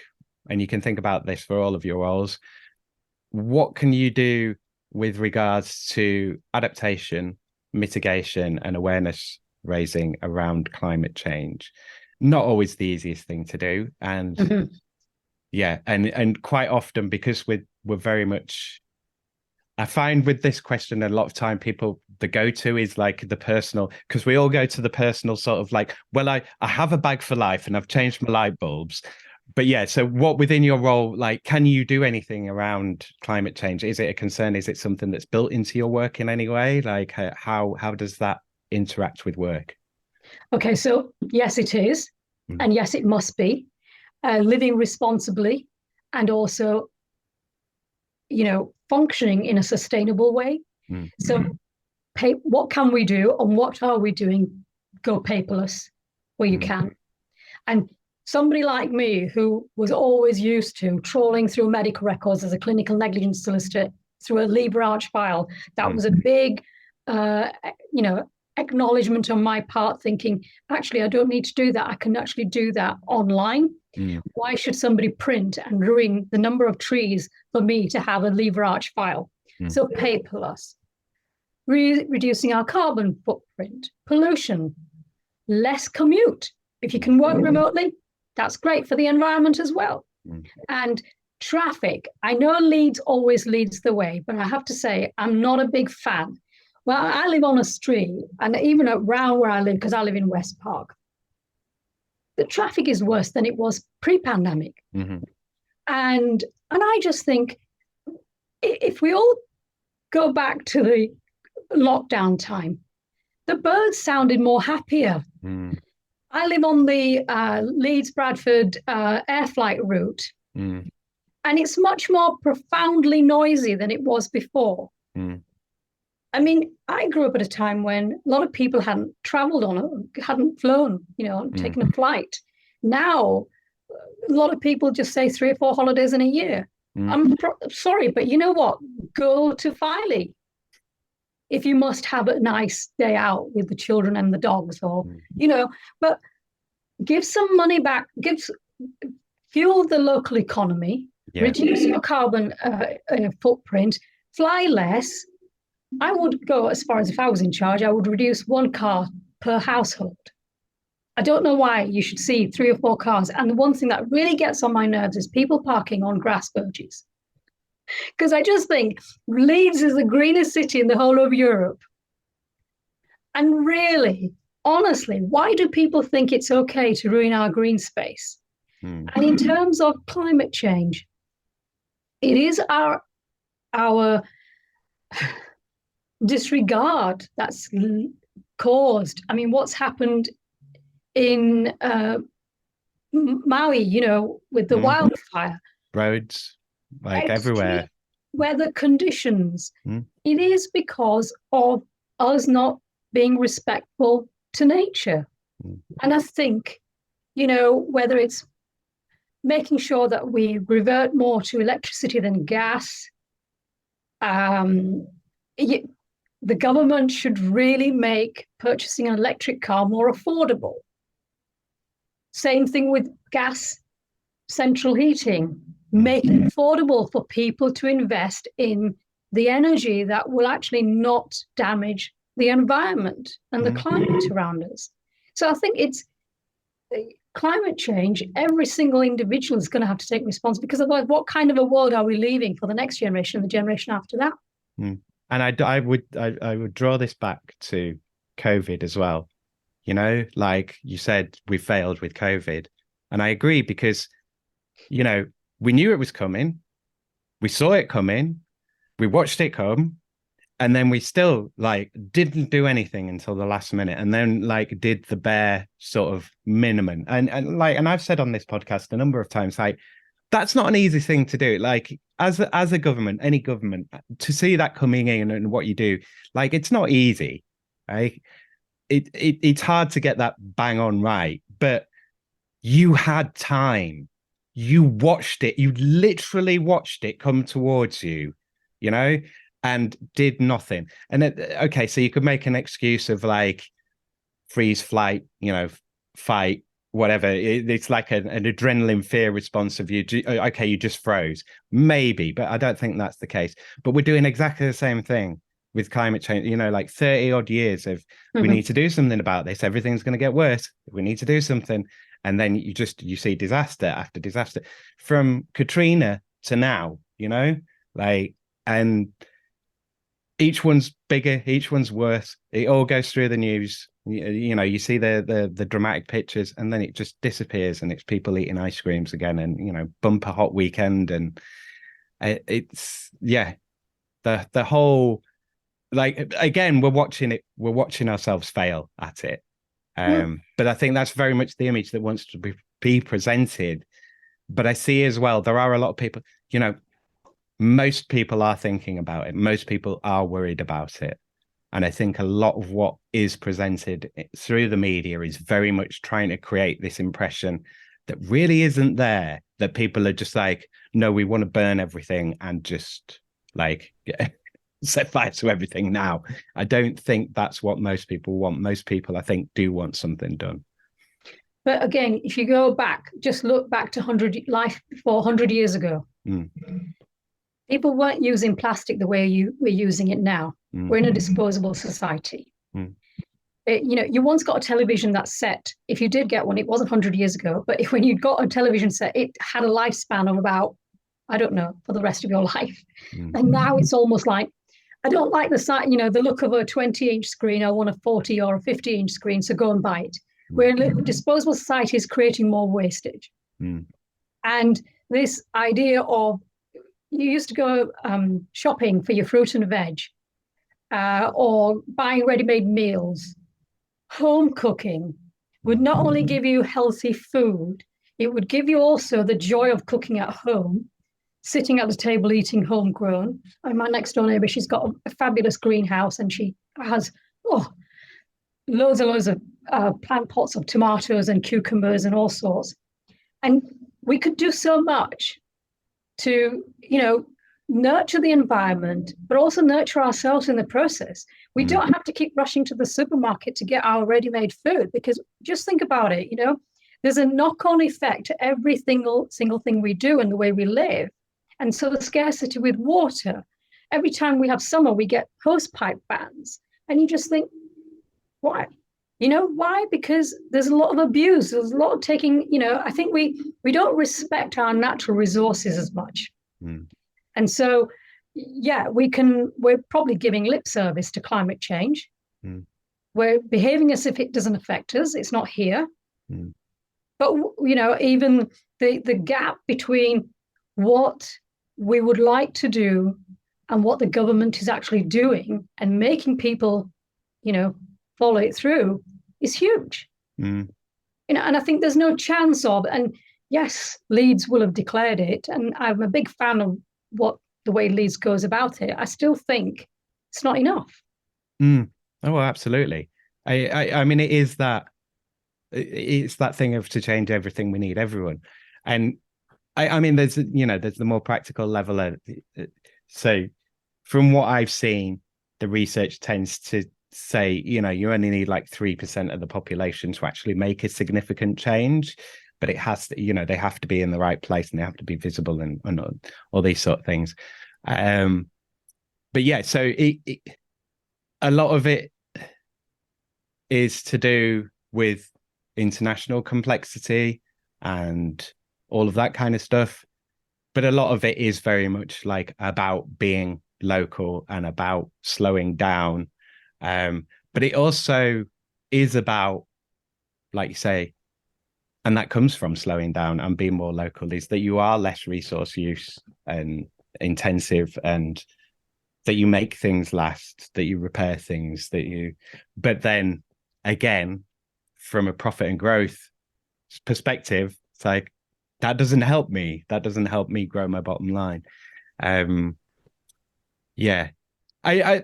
A: and you can think about this for all of your roles, what can you do with regards to adaptation, mitigation, and awareness raising around climate change? Not always the easiest thing to do. And yeah, and quite often, because we're very much, I find with this question, a lot of time people, the go-to is like the personal, because we all go to the personal sort of like, well, I have a bag for life and I've changed my light bulbs. But yeah, so what within your role, like, can you do anything around climate change? Is it a concern? Is it something that's built into your work in any way? Like, how does that interact with work?
B: Okay, so yes, it is. And yes, it must be. Living responsibly, and also, you know, functioning in a sustainable way. So what can we do, and what are we doing? Go paperless where you can. And somebody like me, who was always used to trawling through medical records as a clinical negligence solicitor through a Libre Arch file, that was a big, you know, acknowledgement on my part, thinking, actually, I don't need to do that. I can actually do that online. Why should somebody print and ruin the number of trees for me to have a Libre Arch file? So paperless, reducing our carbon footprint, pollution, less commute. If you can work remotely, that's great for the environment as well. And traffic. I know Leeds always leads the way, but I have to say, I'm not a big fan. Well, I live on a street, and even around where I live, because I live in West Park, the traffic is worse than it was pre-pandemic. And I just think, if we all go back to the lockdown time, the birds sounded more happier. I live on the Leeds-Bradford air flight route, and it's much more profoundly noisy than it was before. I mean, I grew up at a time when a lot of people hadn't traveled hadn't flown, you know, taken a flight. Now, a lot of people just say 3 or 4 holidays in a year. I'm sorry, but you know what? Go to Filey if you must have a nice day out with the children and the dogs, or, you know, but give some money back, fuel the local economy, reduce your carbon footprint, fly less. I would go as far as, if I was in charge, I would reduce 1 car per household. I don't know why you should see 3 or 4 cars. And the one thing that really gets on my nerves is people parking on grass verges. Because I just think Leeds is the greenest city in the whole of Europe. And really, honestly, why do people think it's okay to ruin our green space?
A: Mm.
B: And in terms of climate change, it is our disregard that's caused. I mean, what's happened in Maui, with the wildfire,
A: Roads, like
B: extreme
A: everywhere.
B: weather conditions.
A: Mm.
B: It is because of us not being respectful to nature.
A: Mm.
B: And I think, whether it's making sure that we revert more to electricity than gas, the government should really make purchasing an electric car more affordable. Same thing with gas central heating, make it affordable for people to invest in the energy that will actually not damage the environment and the climate around us. So I think it's climate change. Every single individual is going to have to take responsibility, because otherwise, what kind of a world are we leaving for the next generation and the generation after that?
A: Mm. And I would draw this back to COVID as well. Like you said, we failed with COVID. And I agree, because, we knew it was coming. We saw it coming. We watched it come. And then we still didn't do anything until the last minute, and then did the bare sort of minimum. And I've said on this podcast a number of times, that's not an easy thing to do. As a government, any government, to see that coming in and what you do, it's not easy. Right? It's hard to get that bang on right, but you had time. You watched it. You literally watched it come towards you, and did nothing. And okay, so you could make an excuse of freeze, flight, fight, whatever. It's like an adrenaline fear response of you. Okay, you just froze. Maybe, but I don't think that's the case. But we're doing exactly the same thing with climate change, 30 odd years of we need to do something about this. Everything's going to get worse. We need to do something. And then you see disaster after disaster, from Katrina to now, and each one's bigger, each one's worse. It all goes through the news. You see the dramatic pictures, and then it just disappears, and it's people eating ice creams again, and bumper hot weekend, and it's the whole, again, we're watching ourselves fail at it. But I think that's very much the image that wants to be presented. But I see as well, there are a lot of people, most people are thinking about it. Most people are worried about it. And I think a lot of what is presented through the media is very much trying to create this impression that really isn't there, that people are just no, we want to burn everything and just set fire to everything now. I don't think that's what most people want. Most people, I think, do want something done.
B: But again, if you go back, just look back to 100 years ago. People weren't using plastic the way we're using it now. We're in a disposable society. You once got a television that set, if you did get one, it wasn't 100 years ago, but when you got a television set, it had a lifespan of about, I don't know, for the rest of your life. And now it's almost like, I don't like the look of a 20-inch screen. I want a 40 or a 50-inch screen, so go and buy it. We're in a disposable society is creating more wastage. And this idea of, you used to go shopping for your fruit and veg, or buying ready-made meals. Home cooking would not only give you healthy food, it would give you also the joy of cooking at home, sitting at the table eating homegrown. And my next door neighbour, she's got a fabulous greenhouse, and she has loads and loads of plant pots of tomatoes and cucumbers and all sorts. And we could do so much to, nurture the environment, but also nurture ourselves in the process. We don't have to keep rushing to the supermarket to get our ready-made food, because just think about it, there's a knock-on effect to every single thing we do and the way we live. And so the scarcity with water, every time we have summer, we get hose pipe bans. And you just think, why? Why? Because there's a lot of abuse. There's a lot of taking, I think we don't respect our natural resources as much. And so, we're probably giving lip service to climate change. we're behaving as if it doesn't affect us. It's not here.
A: Mm.
B: But, even the gap between what we would like to do and what the government is actually doing and making people, follow it through is huge.
A: Mm.
B: And I think there's no chance of, and yes, Leeds will have declared it, and I'm a big fan of the way Leeds goes about it. I still think it's not enough.
A: Mm. Oh, well, absolutely. I mean, it's that thing of to change everything, we need everyone. And I mean, there's the more practical level. So from what I've seen, the research tends to say, you only need like 3% of the population to actually make a significant change, but it has to, they have to be in the right place and they have to be visible and all these sort of things. But yeah, so a lot of it is to do with international complexity and all of that kind of stuff. But a lot of it is very much like about being local and about slowing down. But it also is about, like you say, and that comes from slowing down and being more local, is that you are less resource use and intensive, and that you make things last, that you repair things, but then again, from a profit and growth perspective, it's like, that doesn't help me. That doesn't help me grow my bottom line. Yeah. I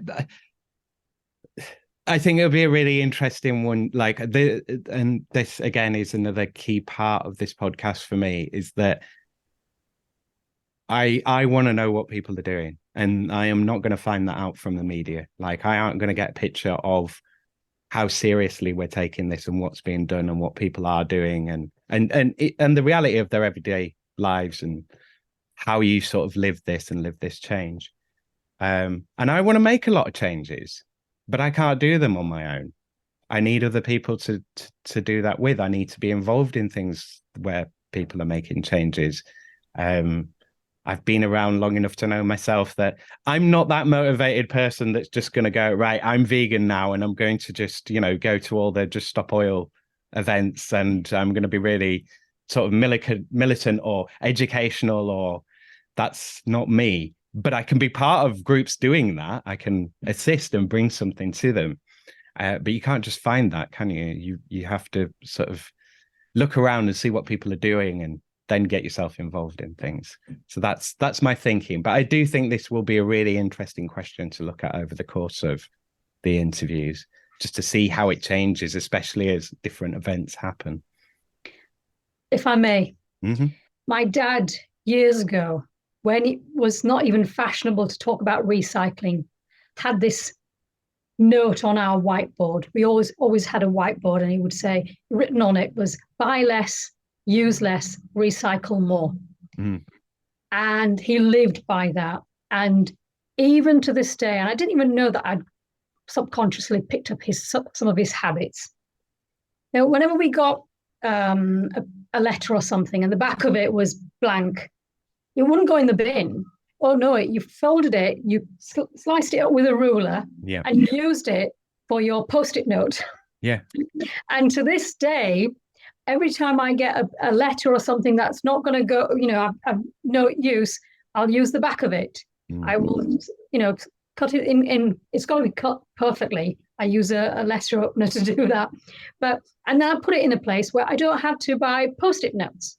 A: think it'll be a really interesting one. And this again is another key part of this podcast for me, is that I want to know what people are doing, and I am not going to find that out from the media. Like, I aren't going to get a picture of how seriously we're taking this and what's being done and what people are doing and the reality of their everyday lives and how you sort of live this change. And I want to make a lot of changes, but I can't do them on my own. I need other people to do that with. I need to be involved in things where people are making changes. I've been around long enough to know myself that I'm not that motivated person that's just going to go, right, I'm vegan now and I'm going to just, go to all the Just Stop Oil events, and I'm going to be really sort of militant or educational, or that's not me. But I can be part of groups doing that. I can assist and bring something to them. But you can't just find that, can you? You have to sort of look around and see what people are doing and then get yourself involved in things. So that's my thinking. But I do think this will be a really interesting question to look at over the course of the interviews, just to see how it changes, especially as different events happen.
B: If I may,
A: mm-hmm.
B: My dad, years ago, when it was not even fashionable to talk about recycling, had this note on our whiteboard. We always had a whiteboard, and he would say, written on it was, buy less, use less, recycle more.
A: Mm.
B: And he lived by that. And even to this day, and I didn't even know that I'd subconsciously picked up some of his habits. Now, whenever we got a letter or something and the back of it was blank, it wouldn't go in the bin. Oh no, you folded it, you sliced it up with a ruler,
A: yeah,
B: and you used it for your post-it note.
A: Yeah.
B: And to this day, every time I get a letter or something that's not going to go, I've no use, I'll use the back of it. I will, cut it in, it's got to be cut perfectly. I use a letter opener to do that. And then I put it in a place where I don't have to buy post-it notes.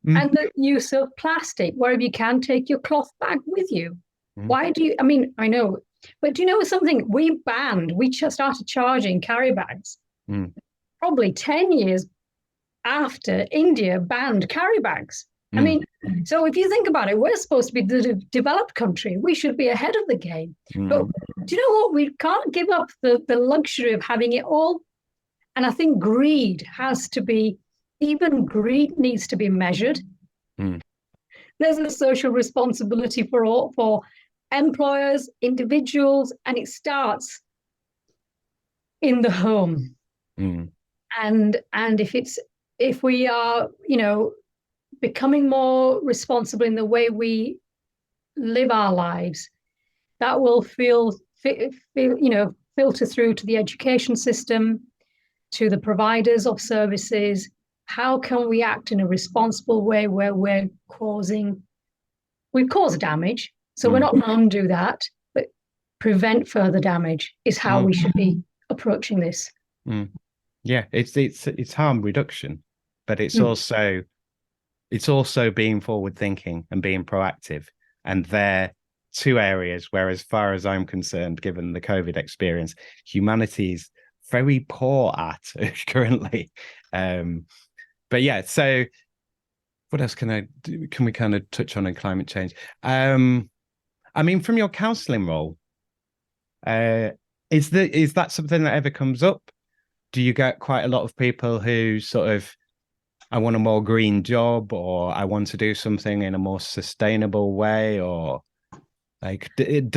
B: And the use of plastic, wherever you can, take your cloth bag with you. Why do you, I know, but do you know something? We started charging carry bags probably 10 years after India banned carry bags. So if you think about it, we're supposed to be the developed country. We should be ahead of the game. But do you know what? We can't give up the luxury of having it all. And I think greed needs to be measured. There's a social responsibility for employers, individuals, and it starts in the home. And if we are, becoming more responsible in the way we live our lives, that will filter filter through to the education system, to the providers of services. How can we act in a responsible way where we've caused damage, so we're not going to undo that, but prevent further damage is how we should be approaching this.
A: Yeah, it's harm reduction, but it's also being forward thinking and being proactive. And they're two areas where, as far as I'm concerned, given the COVID experience, humanity's very poor at currently. But yeah, so what else can we kind of touch on in climate change? I mean, from your counselling role, is that something that ever comes up? Do you get quite a lot of people who sort of, I want a more green job, or I want to do something in a more sustainable way, or like, do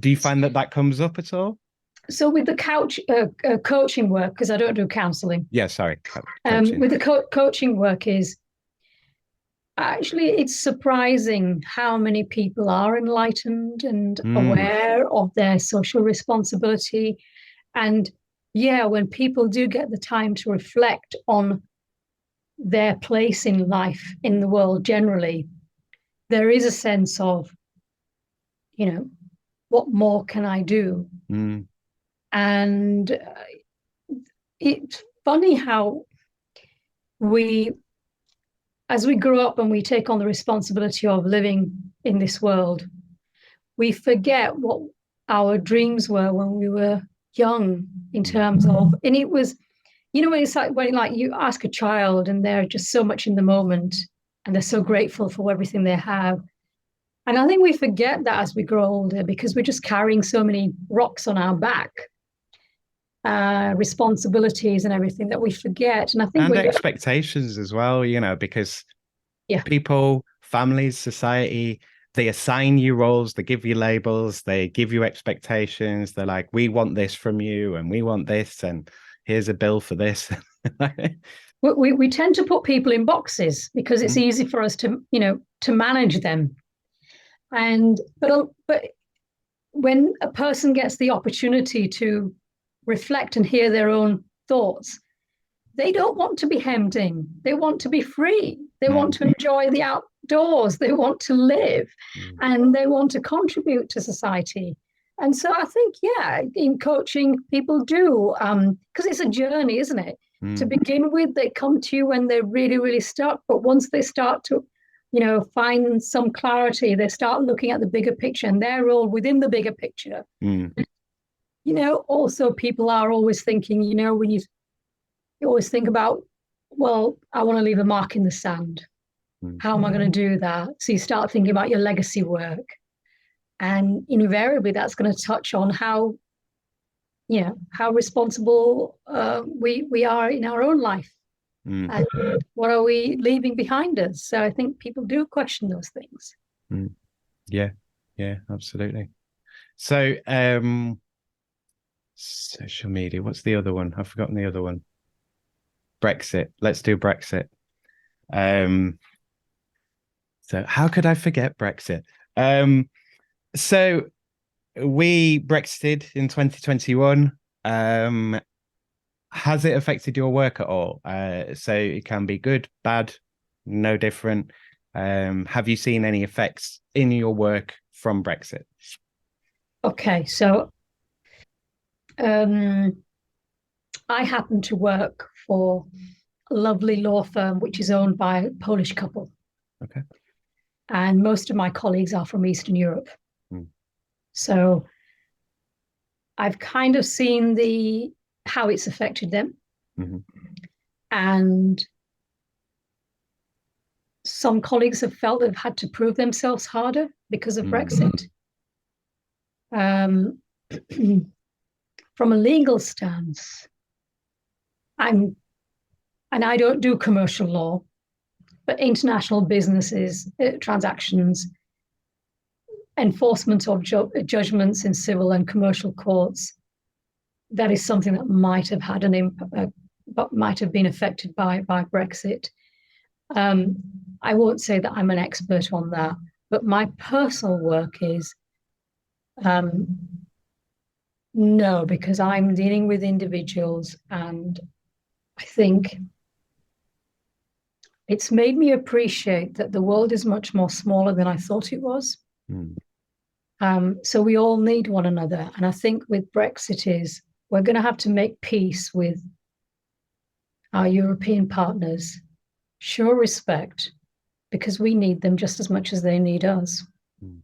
A: you find that comes up at all?
B: So with the coaching work, because I don't do counselling.
A: Yeah, sorry.
B: With the coaching work is, actually, it's surprising how many people are enlightened and aware of their social responsibility. And yeah, when people do get the time to reflect on their place in life, in the world generally, there is a sense of, what more can I do? And it's funny how as we grow up and we take on the responsibility of living in this world, we forget what our dreams were when we were young, in terms of, and it was, it's like when you ask a child and they're just so much in the moment and they're so grateful for everything they have. And I think we forget that as we grow older, because we're just carrying so many rocks on our back, responsibilities and everything, that we forget. And I think
A: expectations as well, because people, families, society, they assign you roles, they give you labels, they give you expectations. They're like, we want this from you and we want this, and here's a bill for this.
B: we tend to put people in boxes because it's easy for us to manage them. But when a person gets the opportunity to reflect and hear their own thoughts, they don't want to be hemmed in. They want to be free. They want to enjoy the outdoors. They want to live, and they want to contribute to society. And so I think, in coaching, people do, because it's a journey, isn't it? To begin with, they come to you when they're really, really stuck. But once they start to, find some clarity, they start looking at the bigger picture and their role within the bigger picture. Also people are always thinking, when you always think about, well, I want to leave a mark in the sand. How am I going to do that? So you start thinking about your legacy work. And invariably, that's going to touch on how responsible we are in our own life. And what are we leaving behind us? So I think people do question those things.
A: Yeah, absolutely. So social media, what's the other one? I've forgotten the other one. Brexit. Let's do Brexit. So how could I forget Brexit? So we Brexited in 2021. Has it affected your work at all? So it can be good, bad, no different. Have you seen any effects in your work from Brexit?
B: Okay, so I happen to work for a lovely law firm which is owned by a Polish couple.
A: Okay.
B: And most of my colleagues are from Eastern Europe. So I've kind of seen how it's affected them. And some colleagues have felt they've had to prove themselves harder because of Brexit. From a legal stance, I don't do commercial law, but international businesses, transactions, enforcement of judgments in civil and commercial courts, that is something that might have had an impact, but might have been affected by Brexit. I won't say that I'm an expert on that, but my personal work is No, because I'm dealing with individuals, and I think it's made me appreciate that the world is much more smaller than I thought it was.
A: Mm.
B: So we all need one another. And I think with Brexit is we're going to have to make peace with our European partners, show respect, because we need them just as much as they need us.
A: Mm.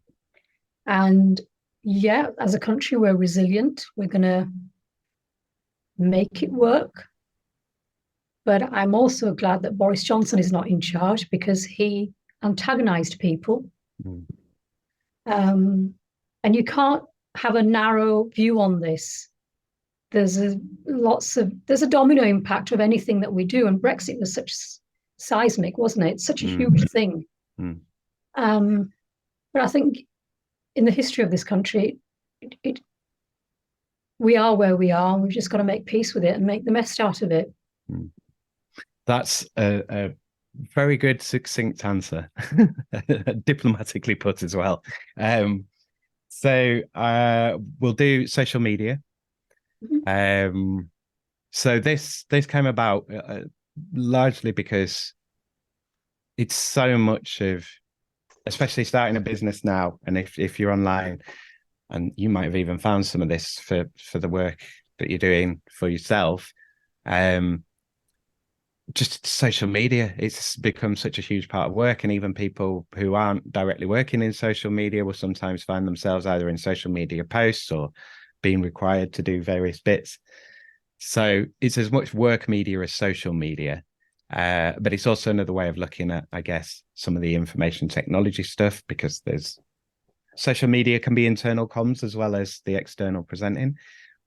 B: And yeah, as a country, we're resilient. We're going to make it work. But I'm also glad that Boris Johnson is not in charge because he antagonized people.
A: Mm.
B: And you can't have a narrow view on this. There's a domino impact of anything that we do. And Brexit was such seismic, wasn't it? Such a huge thing.
A: Mm.
B: But I think in the history of this country, we are where we are. We've just got to make peace with it and make the best out of it.
A: Mm. That's a very good, succinct answer, diplomatically put as well. So we'll do social media.
B: Mm-hmm.
A: So this came about largely because it's so much of, especially starting a business now, and if you're online, and you might have even found some of this for the work that you're doing for yourself. Just social media, it's become such a huge part of work, and even people who aren't directly working in social media will sometimes find themselves either in social media posts or being required to do various bits. So it's as much work media as social media, but it's also another way of looking at, I guess, some of the information technology stuff, because there's social media can be internal comms as well as the external presenting.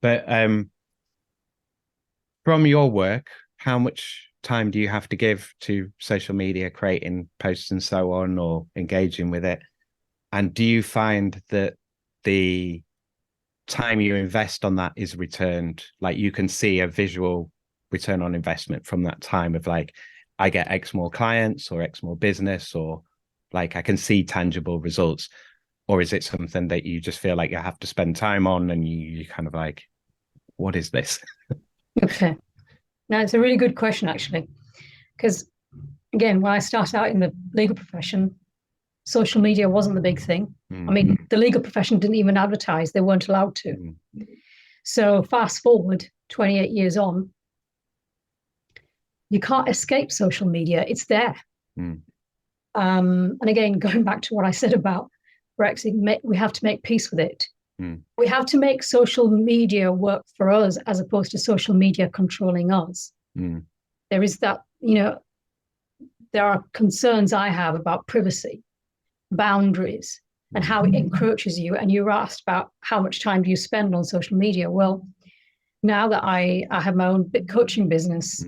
A: But from your work, how much time do you have to give to social media, creating posts and so on, or engaging with it? And do you find that the time you invest on that is returned? Like, you can see a visual return on investment from that time of, like, I get X more clients or X more business, or like I can see tangible results? Or is it something that you just feel like you have to spend time on and you kind of like, what is this? Okay.
B: Now, it's a really good question, actually, because, again, when I started out in the legal profession, social media wasn't the big thing. I mean, the legal profession didn't even advertise. They weren't allowed to. So fast forward 28 years on, you can't escape social media. It's there. And again, going back to what I said about Brexit, we have to make peace with it. We have to make social media work for us as opposed to social media controlling us. There is that, there are concerns I have about privacy, boundaries, and how it encroaches you. And you were asked about how much time do you spend on social media? Well, now that I have my own coaching business,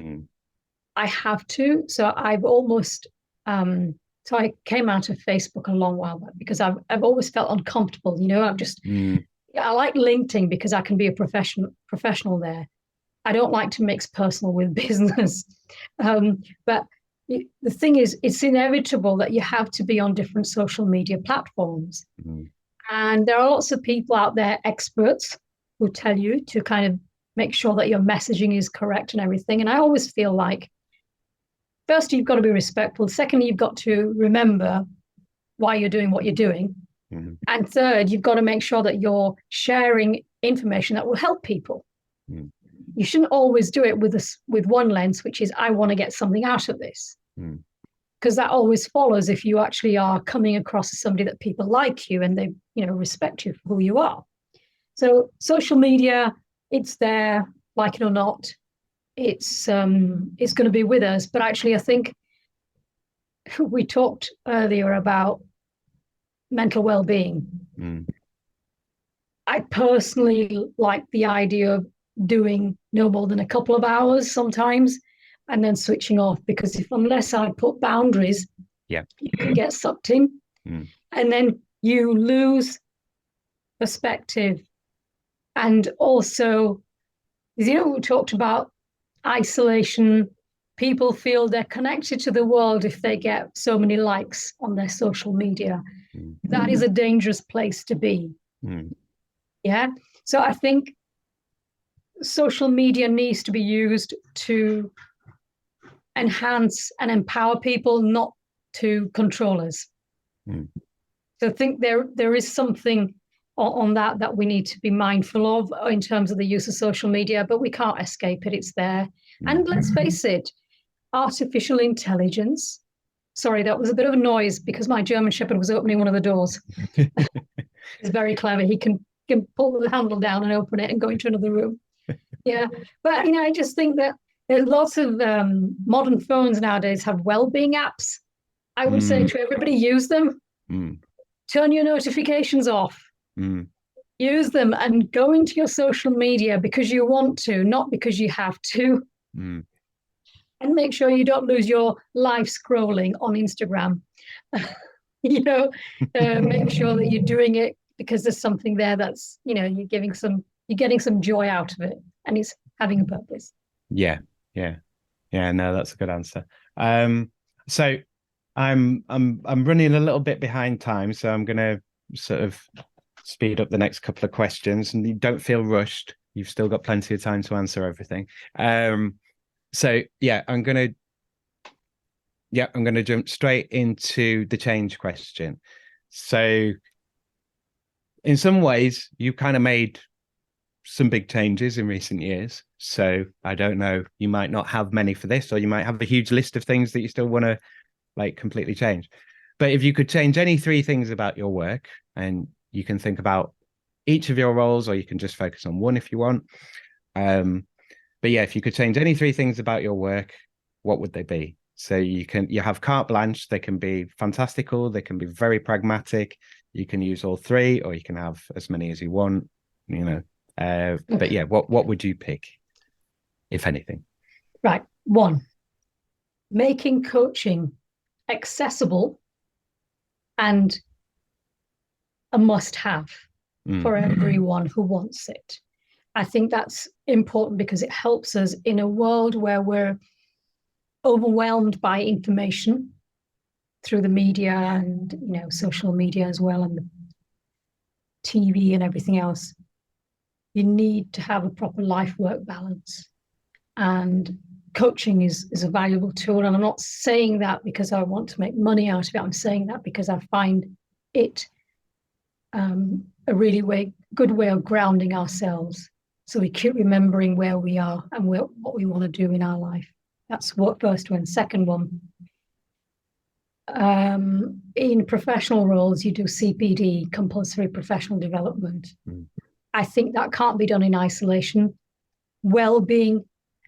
B: I have to. So I've almost, so I came out of Facebook a long while back because I've always felt uncomfortable. I'm just, I like LinkedIn because I can be a professional there. I don't like to mix personal with business. But the thing is, it's inevitable that you have to be on different social media platforms. And there are lots of people out there, experts, who tell you to kind of make sure that your messaging is correct and everything. And I always feel like, first, you've got to be respectful. Second, you've got to remember why you're doing what you're doing. And third, you've got to make sure that you're sharing information that will help people. You shouldn't always do it with one lens, which is, I want to get something out of this. Because that always follows if you actually are coming across as somebody that people like you and they, respect you for who you are. So social media, it's there, like it or not. It's going to be with us. But actually, I think we talked earlier about mental well-being. I personally like the idea of doing no more than a couple of hours sometimes and then switching off, because unless I put boundaries, you can get sucked in and then you lose perspective. And also, we talked about isolation. People feel they're connected to the world if they get so many likes on their social media. That is a dangerous place to be. Yeah. So I think social media needs to be used to enhance and empower people, not to control us. So I think there is something on that we need to be mindful of in terms of the use of social media, but we can't escape it. It's there. And let's face it, artificial intelligence. Sorry, that was a bit of a noise because my German Shepherd was opening one of the doors. He's very clever. He can pull the handle down and open it and go into another room. Yeah. But, I just think that there's lots of modern phones nowadays have well-being apps. I would say to everybody, use them. Turn your notifications off. Use them and go into your social media because you want to, not because you have to. And make sure you don't lose your life scrolling on Instagram. Make sure that you're doing it because there's something there that's, you're getting some joy out of it, and it's having a purpose.
A: Yeah. No, that's a good answer. So I'm running a little bit behind time, so I'm going to sort of speed up the next couple of questions, and you don't feel rushed. You've still got plenty of time to answer everything. So I'm going to jump straight into the change question. So in some ways, you kind of made some big changes in recent years. So I don't know, you might not have many for this, or you might have a huge list of things that you still want to completely change. But if you could change any 3 things about your work, and you can think about each of your roles, or you can just focus on one if you want. But if you could change any 3 things about your work, what would they be? So you have carte blanche. They can be fantastical. They can be very pragmatic. You can use all 3, or you can have as many as you want, But what would you pick, if anything?
B: Right. 1, making coaching accessible and a must-have for everyone who wants it. I think that's important because it helps us in a world where we're overwhelmed by information through the media and social media as well, and the TV and everything else. You need to have a proper life-work balance, and coaching is a valuable tool. And I'm not saying that because I want to make money out of it. I'm saying that because I find it a really good way of grounding ourselves, so we keep remembering where we are and what we want to do in our life. That's what first one. Second one, in professional roles, you do CPD, compulsory professional development. I think that can't be done in isolation. Well-being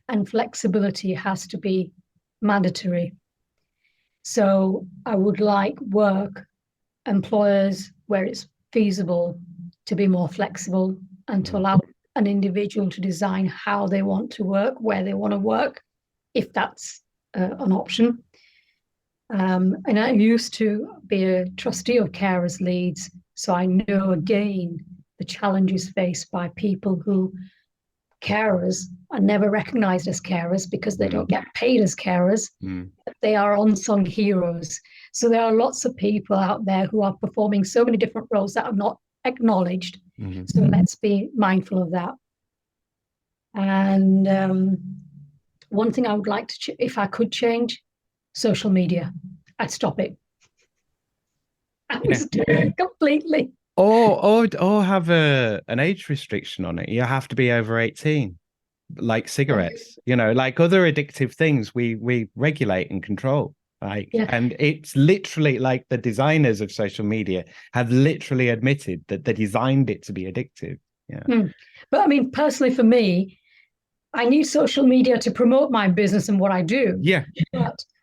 B: and flexibility has to be mandatory. So I would like employers where it's feasible to be more flexible and to allow an individual to design how they want to work, where they want to work, if that's an option. And I used to be a trustee of carers leads, so I know again the challenges faced by people who carers are never recognized as carers because they don't get paid as carers. They are unsung heroes. So there are lots of people out there who are performing so many different roles that are not acknowledged. So let's be mindful of that. And one thing I would like to, if I could change, social media, I'd stop it. I would do it completely.
A: Or have an age restriction on it. You have to be over 18, like cigarettes, like other addictive things we regulate and control. And it's literally like the designers of social media have literally admitted that they designed it to be addictive.
B: But I mean, personally for me, I need social media to promote my business and what I do.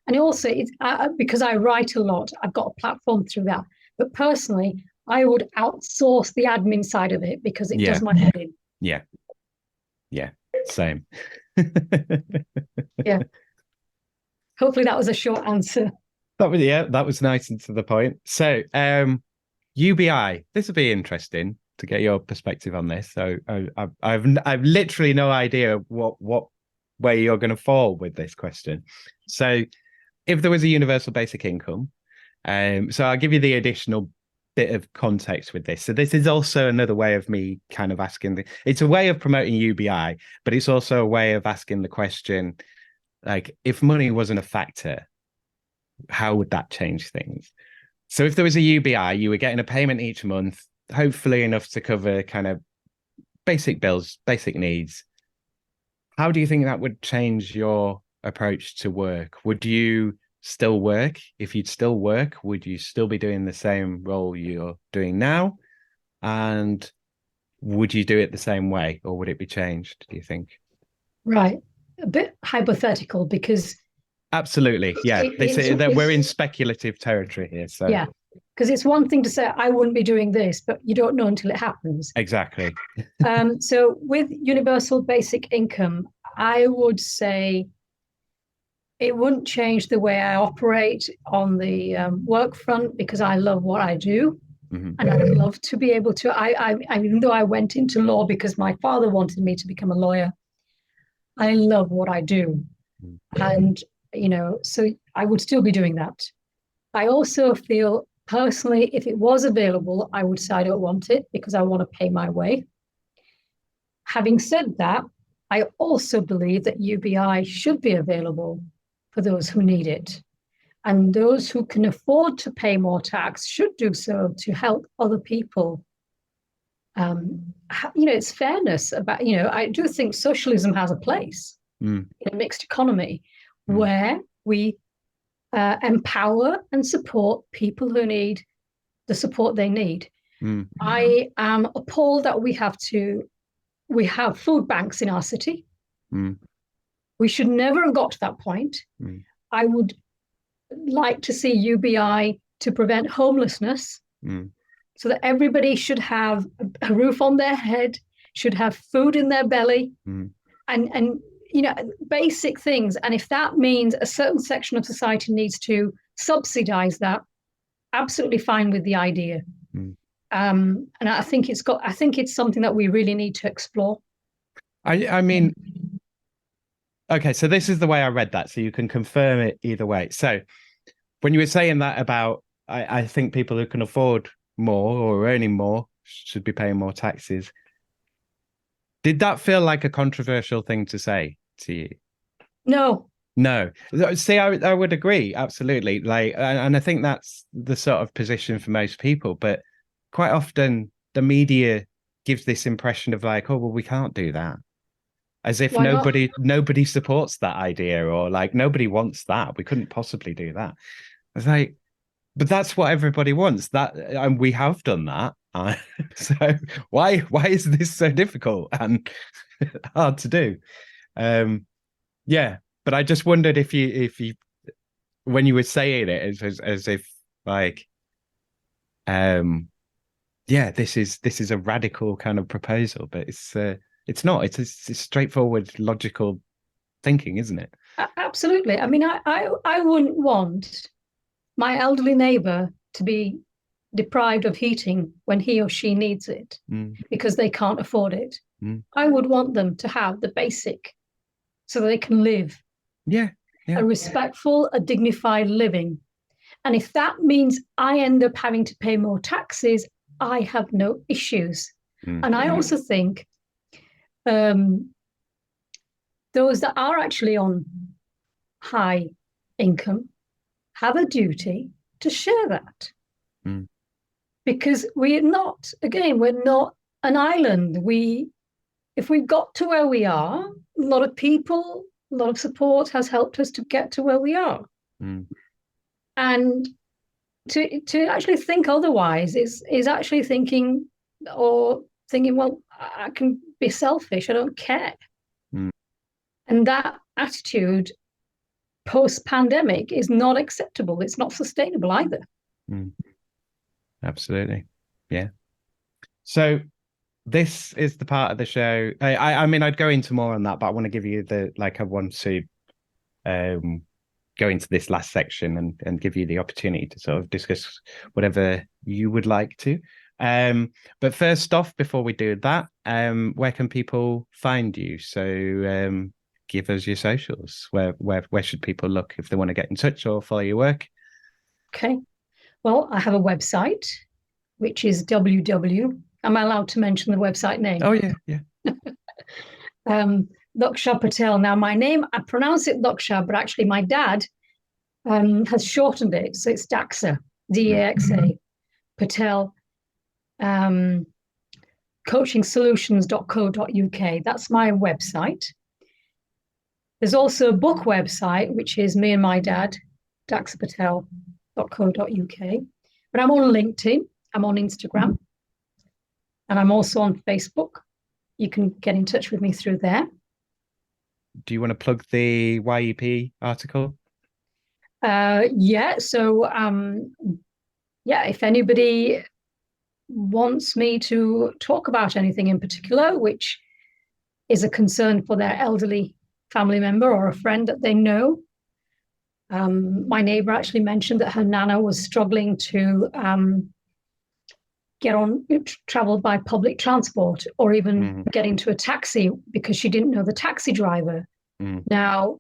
B: And also it's because I write a lot, I've got a platform through that. But personally, I would outsource the admin side of it because it does my head in.
A: Yeah, same.
B: Hopefully that was a short answer.
A: That was nice and to the point. So UBI, this will be interesting to get your perspective on this. So I've literally no idea where you're going to fall with this question. So if there was a universal basic income, so I'll give you the additional bit of context with this. So this is also another way of me kind of asking it's a way of promoting UBI, but it's also a way of asking the question, like, if money wasn't a factor, how would that change things? So if there was a UBI, you were getting a payment each month, hopefully enough to cover kind of basic bills, basic needs. How do you think that would change your approach to work? Would you still work? If you'd still work, would you still be doing the same role you're doing now? And would you do it the same way, or would it be changed, do you think?
B: Right. A bit hypothetical because
A: Absolutely. Yeah. They say that we're in speculative territory here. So
B: yeah, because it's one thing to say, I wouldn't be doing this, but you don't know until it happens.
A: Exactly.
B: So with universal basic income, I would say it wouldn't change the way I operate on the work front because I love what I do. Mm-hmm. And I'd love to be able to, even though I went into law because my father wanted me to become a lawyer, I love what I do. Mm-hmm. And, so I would still be doing that. I also feel personally, if it was available, I would say I don't want it because I want to pay my way. Having said that, I also believe that UBI should be available for those who need it. And those who can afford to pay more tax should do so to help other people. It's fairness about, I do think socialism has a place in a mixed economy where we empower and support people who need the support they need. I am appalled that we have food banks in our city. We should never have got to that point. I would like to see UBI to prevent homelessness so that everybody should have a roof on their head, should have food in their belly, and basic things. And if that means a certain section of society needs to subsidize that, absolutely fine with the idea. And I think it's something that we really need to explore.
A: I mean, okay, so this is the way I read that, so you can confirm it either way. So when you were saying that about, I think people who can afford more or are earning more should be paying more taxes, did that feel like a controversial thing to say to you?
B: No.
A: See, I would agree, absolutely. And I think that's the sort of position for most people, but quite often the media gives this impression of like, oh, well, we can't do that. As if nobody supports that idea, or like nobody wants that. We couldn't possibly do that. It's like, but that's what everybody wants. That, and we have done that. So why is this so difficult and hard to do? Yeah, but I just wondered if you when you were saying it as if like, yeah, this is a radical kind of proposal, but it's not. It's straightforward, logical thinking, isn't it?
B: Absolutely. I mean, I wouldn't want my elderly neighbour to be deprived of heating when he or she needs it because they can't afford it. I would want them to have the basic so that they can live.
A: Yeah.
B: A respectful, a dignified living. And if that means I end up having to pay more taxes, I have no issues. And I also think those that are actually on high income have a duty to share that. Because we're not an island. If we got to where we are, a lot of people, a lot of support has helped us to get to where we are. And to actually think otherwise is actually thinking, well, I can be selfish, I don't care. And that attitude post-pandemic is not acceptable. It's not sustainable either.
A: Absolutely. Yeah. So this is the part of the show. I mean, I'd go into more on that, but I want to give you I want to go into this last section and give you the opportunity to sort of discuss whatever you would like to. But first off, before we do that, where can people find you? So give us your socials. Where should people look if they want to get in touch or follow your work?
B: Okay. Well, I have a website, which is www. Am I allowed to mention the website name?
A: Oh, yeah, yeah.
B: Daxa Patel. Now, my name, I pronounce it Daxa, but actually my dad has shortened it. So it's Daxa, D-A-X-A, Patel, coachingsolutions.co.uk. That's my website. There's also a book website, which is me and my dad, daxapatel.co.uk. But I'm on LinkedIn, I'm on Instagram, and I'm also on Facebook. You can get in touch with me through there.
A: Do you want to plug the YEP article?
B: Yeah. So, if anybody wants me to talk about anything in particular, which is a concern for their elderly family member or a friend that they know. My neighbor actually mentioned that her nana was struggling to travel by public transport or even get into a taxi because she didn't know the taxi driver. Now,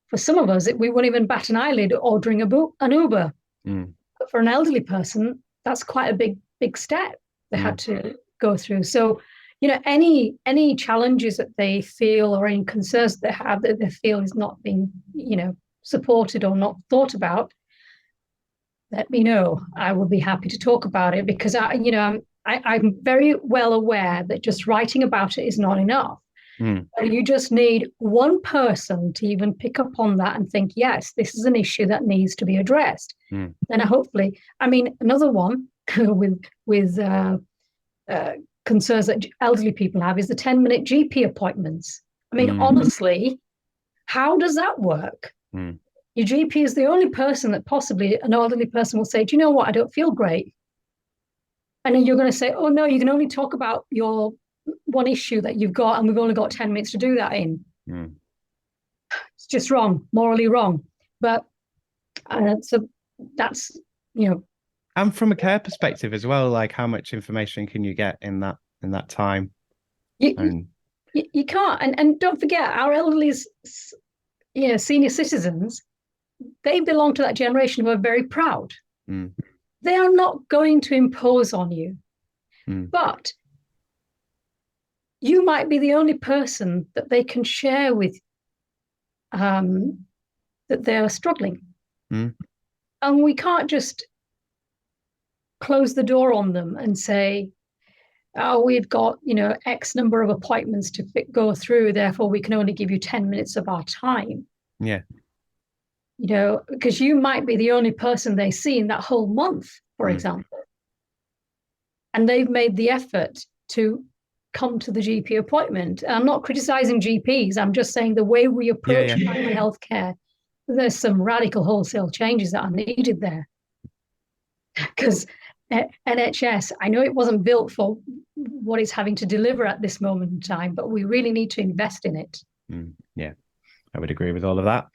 B: for some of us, we wouldn't even bat an eyelid ordering an Uber. But for an elderly person, that's quite a big step they had to go through. So, any challenges that they feel or any concerns that they have that they feel is not being, supported or not thought about, let me know. I will be happy to talk about it because I'm very well aware that just writing about it is not enough. You just need one person to even pick up on that and think, yes, this is an issue that needs to be addressed. Then hopefully, another one with concerns that elderly people have is the 10-minute GP appointments. Honestly, how does that work? Your GP is the only person that possibly an elderly person will say, do you know what? I don't feel great. And then you're going to say, oh, no, you can only talk about your one issue that you've got, and we've only got 10 minutes to do that in. It's just wrong, morally wrong. But so that's,
A: And from a care perspective as well, like how much information can you get in that time?
B: You can't. And don't forget, our elderly, senior citizens, they belong to that generation who are very proud. They are not going to impose on you. But you might be the only person that they can share with that they're struggling. And we can't just close the door on them and say, oh, we've got, X number of appointments to go through, therefore we can only give you 10 minutes of our time.
A: Yeah.
B: Because you might be the only person they see in that whole month, for example. And they've made the effort to come to the GP appointment. I'm not criticizing GPs. I'm just saying the way we approach primary health care, there's some radical wholesale changes that are needed there. Because NHS, I know it wasn't built for what it's having to deliver at this moment in time, but we really need to invest in it.
A: Yeah, I would agree with all of that.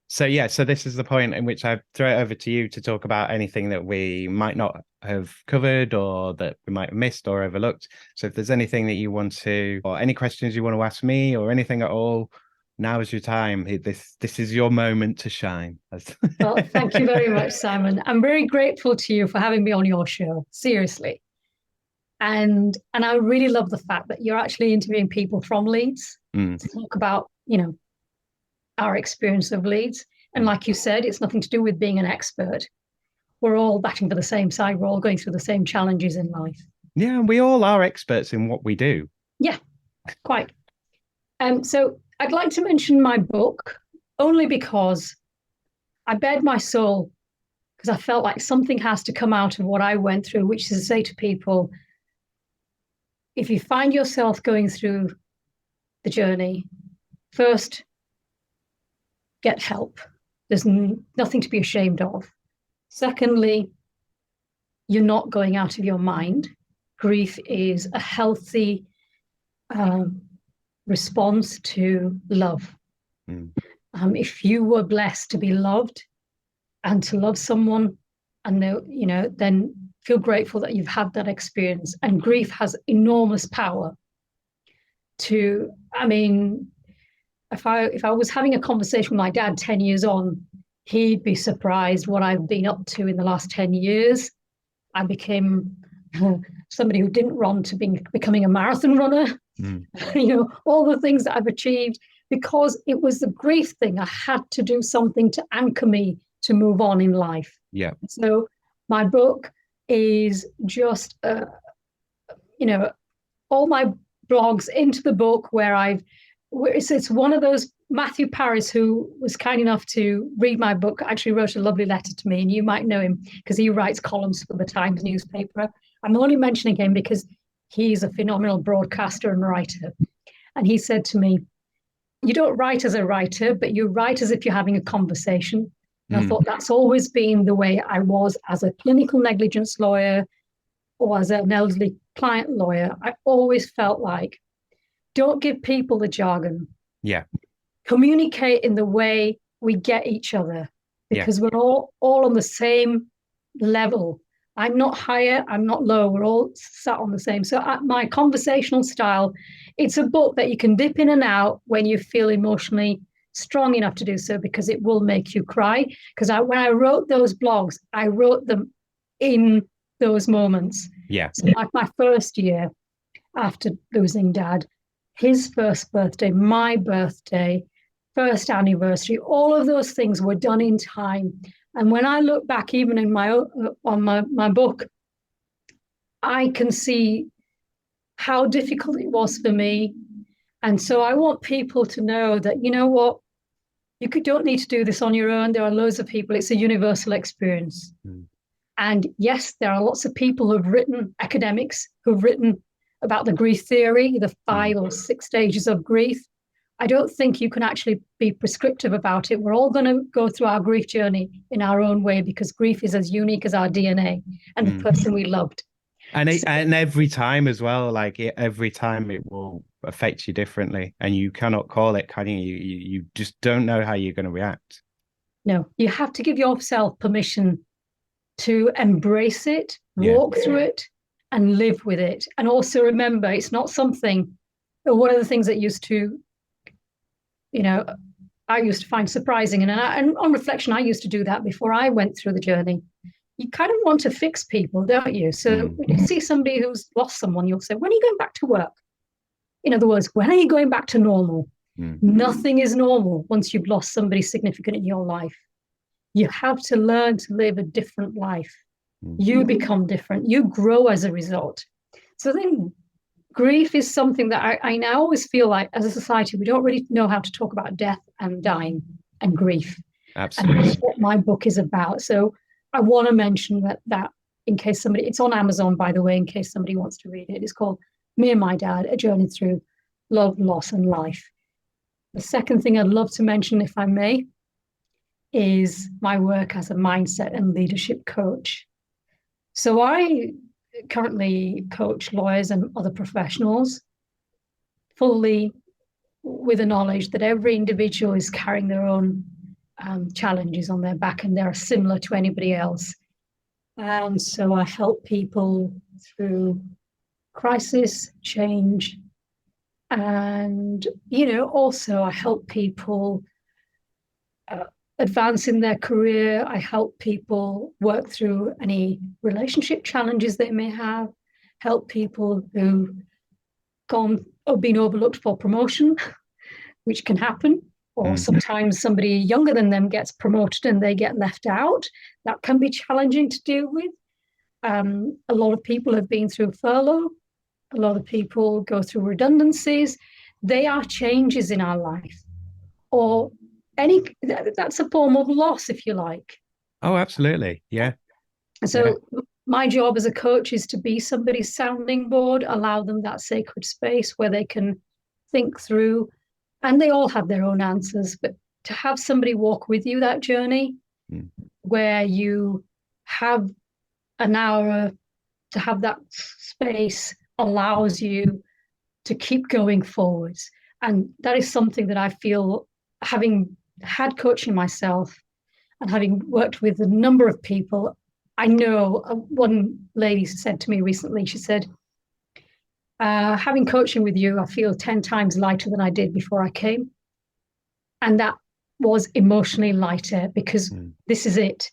A: So this is the point in which I throw it over to you to talk about anything that we might not have covered or that we might have missed or overlooked. So if there's anything that you want to, or any questions you want to ask me or anything at all, now is your time. This is your moment to shine.
B: Well, thank you very much, Simon. I'm very grateful to you for having me on your show, seriously. And I really love the fact that you're actually interviewing people from Leeds to talk about, our experience of Leeds. And like you said, it's nothing to do with being an expert. We're all batting for the same side. We're all going through the same challenges in life.
A: Yeah, we all are experts in what we do.
B: Yeah, quite. So I'd like to mention my book only because I bared my soul because I felt like something has to come out of what I went through, which is to say to people, if you find yourself going through the journey, first, get help. There's nothing to be ashamed of. Secondly, you're not going out of your mind. Grief is a healthy response to love. If you were blessed to be loved and to love someone, and then feel grateful that you've had that experience. And grief has enormous power to, if I was having a conversation with my dad 10 years on, he'd be surprised what I've been up to in the last 10 years. I became somebody who didn't run to becoming a marathon runner. All the things that I've achieved, because it was the grief thing. I had to do something to anchor me to move on in life.
A: Yeah.
B: So my book is just, all my blogs into the book it's one of those. Matthew Paris, who was kind enough to read my book, actually wrote a lovely letter to me, and you might know him because he writes columns for the Times newspaper. I'm only mentioning him because he's a phenomenal broadcaster and writer. And he said to me, you don't write as a writer, but you write as if you're having a conversation. And I thought that's always been the way I was as a clinical negligence lawyer or as an elderly client lawyer. I always felt like, don't give people the jargon.
A: Yeah.
B: Communicate in the way we get each other, because we're all on the same level. I'm not higher, I'm not low. We're all sat on the same. So my conversational style, it's a book that you can dip in and out when you feel emotionally strong enough to do so, because it will make you cry. Because when I wrote those blogs, I wrote them in those moments.
A: Yeah.
B: So like my first year after losing Dad, his first birthday, my birthday, first anniversary, all of those things were done in time. And when I look back, even in my book, I can see how difficult it was for me. And so I want people to know that, you know what, don't need to do this on your own. There are loads of people. It's a universal experience. And yes, there are lots of people who've written, academics who've written about the grief theory, the 5 or 6 stages of grief. I don't think you can actually be prescriptive about it. We're all going to go through our grief journey in our own way, because grief is as unique as our DNA and the person we loved.
A: And every time as well, every time it will affect you differently, and you cannot call it, can you? You just don't know how you're going to react.
B: No, you have to give yourself permission to embrace it, walk through it, and live with it. And also remember, it's not something, one of the things that I used to find surprising. And on reflection, I used to do that before I went through the journey. You kind of want to fix people, don't you? So when you see somebody who's lost someone, you'll say, when are you going back to work? In other words, when are you going back to normal? Nothing is normal once you've lost somebody significant in your life. You have to learn to live a different life. You become different. You grow as a result. So I think grief is something that I now always feel like, as a society, we don't really know how to talk about death and dying and grief.
A: Absolutely.
B: And that's what my book is about. So I want to mention that in case somebody, it's on Amazon, by the way, in case somebody wants to read it. It's called Me and My Dad, A Journey Through Love, Loss and Life. The second thing I'd love to mention, if I may, is my work as a mindset and leadership coach. So I currently coach lawyers and other professionals fully with the knowledge that every individual is carrying their own challenges on their back, and they're similar to anybody else. And so I help people through crisis, change, and, also I help people advance in their career. I help people work through any relationship challenges they may have, help people who've gone or been overlooked for promotion, which can happen, or sometimes somebody younger than them gets promoted and they get left out. That can be challenging to deal with. A lot of people have been through furlough. A lot of people go through redundancies. They are changes in our life, or that's a form of loss, if you like.
A: Oh, absolutely. Yeah.
B: So my job as a coach is to be somebody's sounding board, allow them that sacred space where they can think through, and they all have their own answers, but to have somebody walk with you that journey where you have an hour to have that space allows you to keep going forwards. And that is something that I feel, having had coaching myself and having worked with a number of people, I know one lady said to me recently, she said, having coaching with you, I feel 10 times lighter than I did before I came. And that was emotionally lighter, because this is it.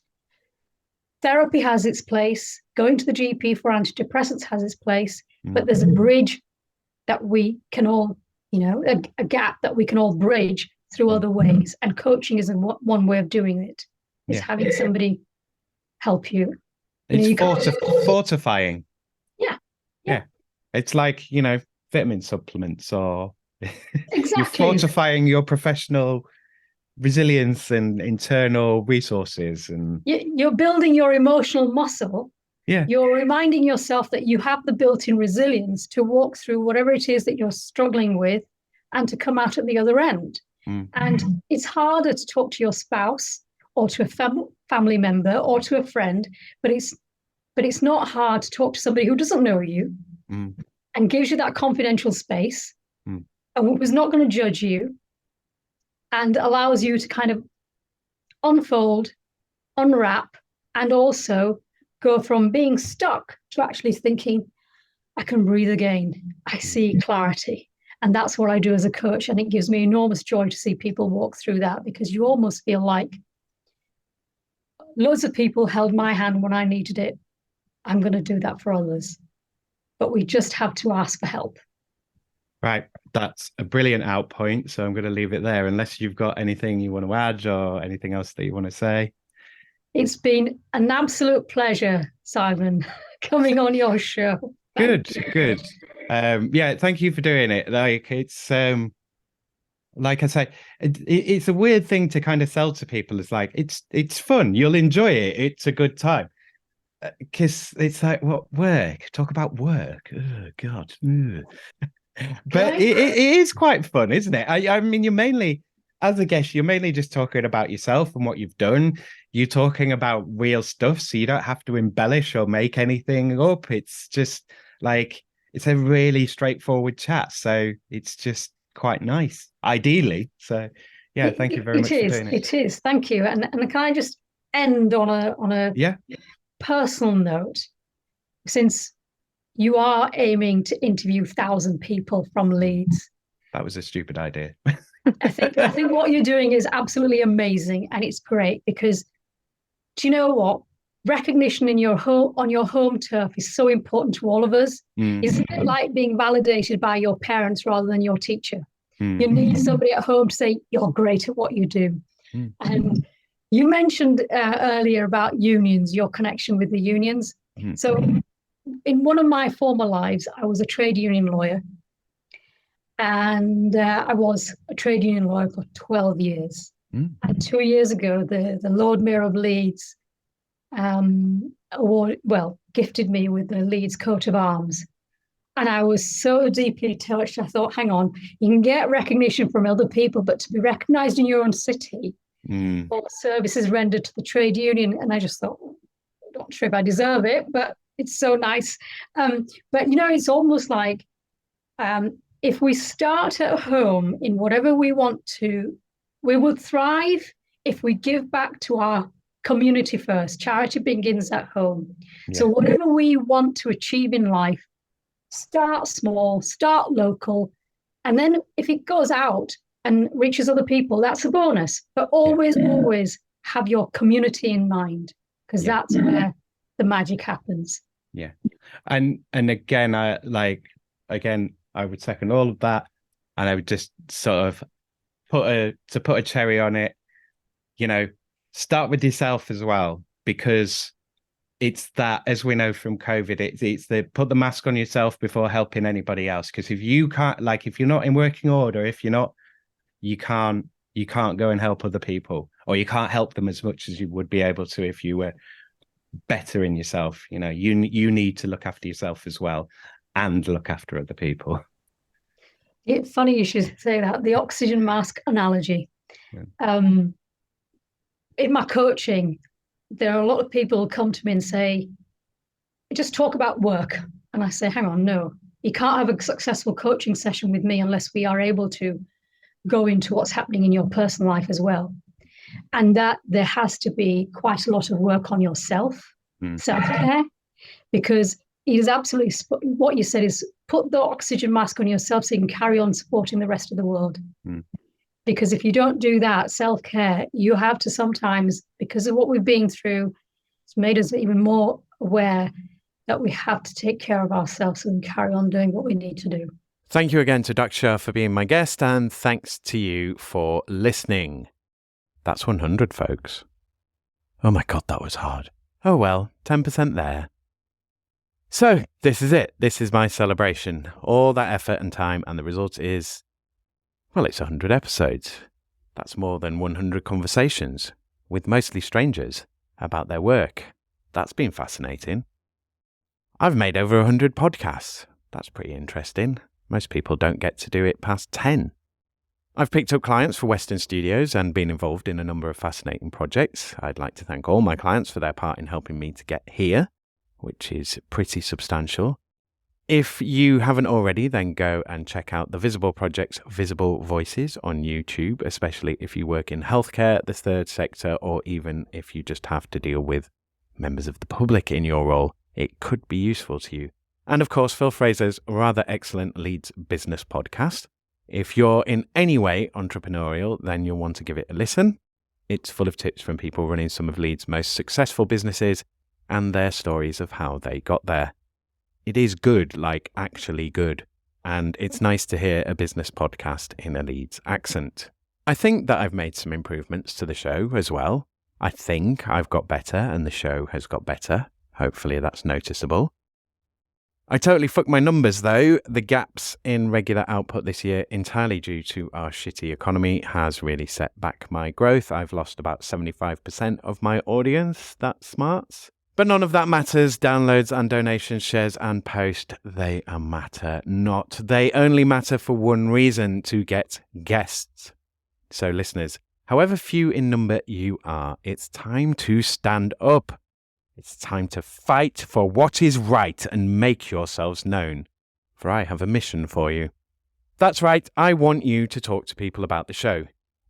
B: therapy has its place, going to the GP for antidepressants has its place, but there's a bridge that we can all, a gap that we can all bridge through other ways. And coaching is one way of doing it, is having somebody help you.
A: It's fortifying.
B: Yeah.
A: It's like, vitamin supplements, or
B: exactly.
A: You're fortifying your professional resilience and internal resources, and
B: you're building your emotional muscle. You're reminding yourself that you have the built-in resilience to walk through whatever it is that you're struggling with and to come out at the other end. And it's harder to talk to your spouse or to a family member or to a friend, but it's not hard to talk to somebody who doesn't know you and gives you that confidential space and was not going to judge you and allows you to kind of unfold, unwrap, and also go from being stuck to actually thinking, I can breathe again. I see clarity. And that's what I do as a coach. And it gives me enormous joy to see people walk through that, because you almost feel like loads of people held my hand when I needed it. I'm going to do that for others. But we just have to ask for help.
A: Right. That's a brilliant out point. So I'm going to leave it there, unless you've got anything you want to add or anything else that you want to say.
B: It's been an absolute pleasure, Simon, coming on your show.
A: Good. Thank you for doing it. Like, it's like I say, it's a weird thing to kind of sell to people. It's like, it's fun. You'll enjoy it. It's a good time. Because it's like, what, work? Talk about work. Oh, God. But it is quite fun, isn't it? I mean, you're mainly, as a guest, you're mainly just talking about yourself and what you've done. You're talking about real stuff, so you don't have to embellish or make anything up. It's just like, it's a really straightforward chat. So it's just quite nice, ideally. So yeah, thank you very much for doing it.
B: It is. Thank you. And can I just end on a personal note? Since you are aiming to interview 1,000 people from Leeds.
A: That was a stupid idea.
B: I think what you're doing is absolutely amazing, and it's great, because do you know what? Recognition on your home turf is so important to all of us. Isn't it like being validated by your parents rather than your teacher? You need somebody at home to say, you're great at what you do. And you mentioned earlier about unions, your connection with the unions. So in one of my former lives, I was a trade union lawyer. And I was a trade union lawyer for 12 years. And 2 years ago, the Lord Mayor of Leeds gifted me with the Leeds coat of arms. And I was so deeply touched. I thought, hang on, you can get recognition from other people, but to be recognised in your own city for services rendered to the trade union. And I just thought, I'm not sure if I deserve it, but it's so nice. But, it's almost like if we start at home in whatever we want to, we will thrive if we give back to our community first. Charity begins at home. So whatever we want to achieve in life, start small, start local, and then if it goes out and reaches other people, that's a bonus. But always have your community in mind, because that's where the magic happens.
A: Yeah. And again, I would second all of that. And I would just sort of put a cherry on it, start with yourself as well, because it's that, as we know from COVID, it's the put the mask on yourself before helping anybody else. Because if you can't, if you're not in working order, you can't go and help other people, or you can't help them as much as you would be able to if you were better in yourself. You need to look after yourself as well and look after other people.
B: It's funny you should say that, the oxygen mask analogy. In my coaching, there are a lot of people who come to me and say, just talk about work. And I say, hang on, no, you can't have a successful coaching session with me unless we are able to go into what's happening in your personal life as well. And that there has to be quite a lot of work on yourself, self-care, because it is absolutely what you said is put the oxygen mask on yourself so you can carry on supporting the rest of the world. Because if you don't do that, self-care, you have to sometimes, because of what we've been through, It's made us even more aware that we have to take care of ourselves and carry on doing what we need to do.
A: Thank you again to Daxa for being my guest, and thanks to you for listening. That's 100, folks. Oh my God, that was hard. Oh well, 10% there. So, this is it. This is my celebration. All that effort and time, and the result is, well, it's 100 episodes. That's more than 100 conversations with mostly strangers about their work. That's been fascinating. I've made over 100 podcasts. That's pretty interesting. Most people don't get to do it past 10. I've picked up clients for Western Studios and been involved in a number of fascinating projects. I'd like to thank all my clients for their part in helping me to get here, which is pretty substantial. If you haven't already, then go and check out the Visible Project's Visible Voices on YouTube, especially if you work in healthcare, the third sector, or even if you just have to deal with members of the public in your role. It could be useful to you. And of course, Phil Fraser's rather excellent Leeds Business podcast. If you're in any way entrepreneurial, then you'll want to give it a listen. It's full of tips from people running some of Leeds' most successful businesses and their stories of how they got there. It is good, like actually good, and it's nice to hear a business podcast in a Leeds accent. I think that I've made some improvements to the show as well. I think I've got better and the show has got better. Hopefully that's noticeable. I totally fucked my numbers though. The gaps in regular output this year, entirely due to our shitty economy, has really set back my growth. I've lost about 75% of my audience. That's smart. But none of that matters. Downloads and donations, shares and posts, they matter not. They only matter for one reason: to get guests. So listeners, however few in number you are, it's time to stand up. It's time to fight for what is right and make yourselves known. For I have a mission for you. That's right, I want you to talk to people about the show.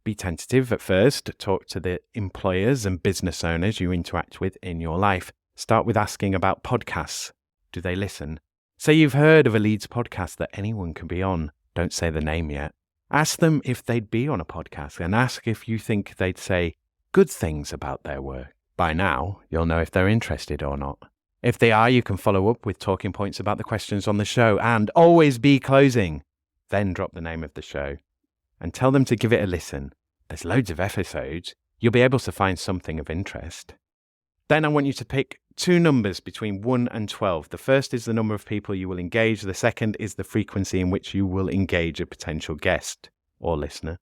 A: Be tentative at first. Talk to the employers and business owners you interact with in your life. Start with asking about podcasts. Do they listen? Say you've heard of a Leeds podcast that anyone can be on. Don't say the name yet. Ask them if they'd be on a podcast and ask if you think they'd say good things about their work. By now, you'll know if they're interested or not. If they are, you can follow up with talking points about the questions on the show, and always be closing. Then drop the name of the show and tell them to give it a listen. There's loads of episodes. You'll be able to find something of interest. Then I want you to pick two numbers between 1 and 12. The first is the number of people you will engage. The second is the frequency in which you will engage a potential guest or listener.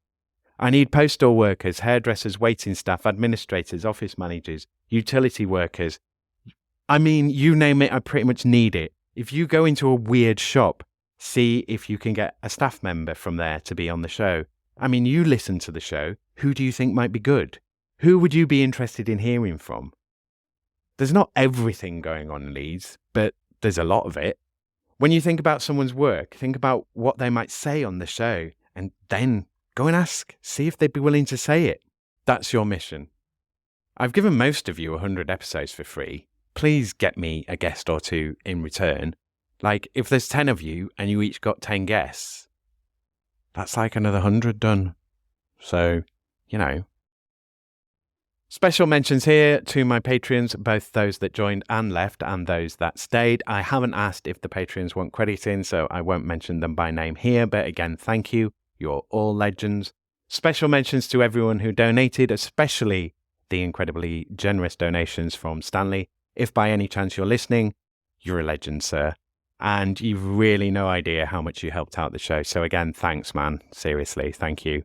A: I need postal workers, hairdressers, waiting staff, administrators, office managers, utility workers. I mean, you name it, I pretty much need it. If you go into a weird shop, see if you can get a staff member from there to be on the show. I mean, you listen to the show. Who do you think might be good? Who would you be interested in hearing from? There's not everything going on in Leeds, but there's a lot of it. When you think about someone's work, think about what they might say on the show, and then go and ask, see if they'd be willing to say it. That's your mission. I've given most of you 100 episodes for free. Please get me a guest or two in return. Like, if there's 10 of you and you each got 10 guests, that's like another 100 done. So, you know. Special mentions here to my Patreons, both those that joined and left and those that stayed. I haven't asked if the Patreons want credit in, so I won't mention them by name here, but again, thank you. You're all legends. Special mentions to everyone who donated, especially the incredibly generous donations from Stanley. If by any chance you're listening, you're a legend, sir. And you've really no idea how much you helped out the show. So again, thanks, man. Seriously, thank you.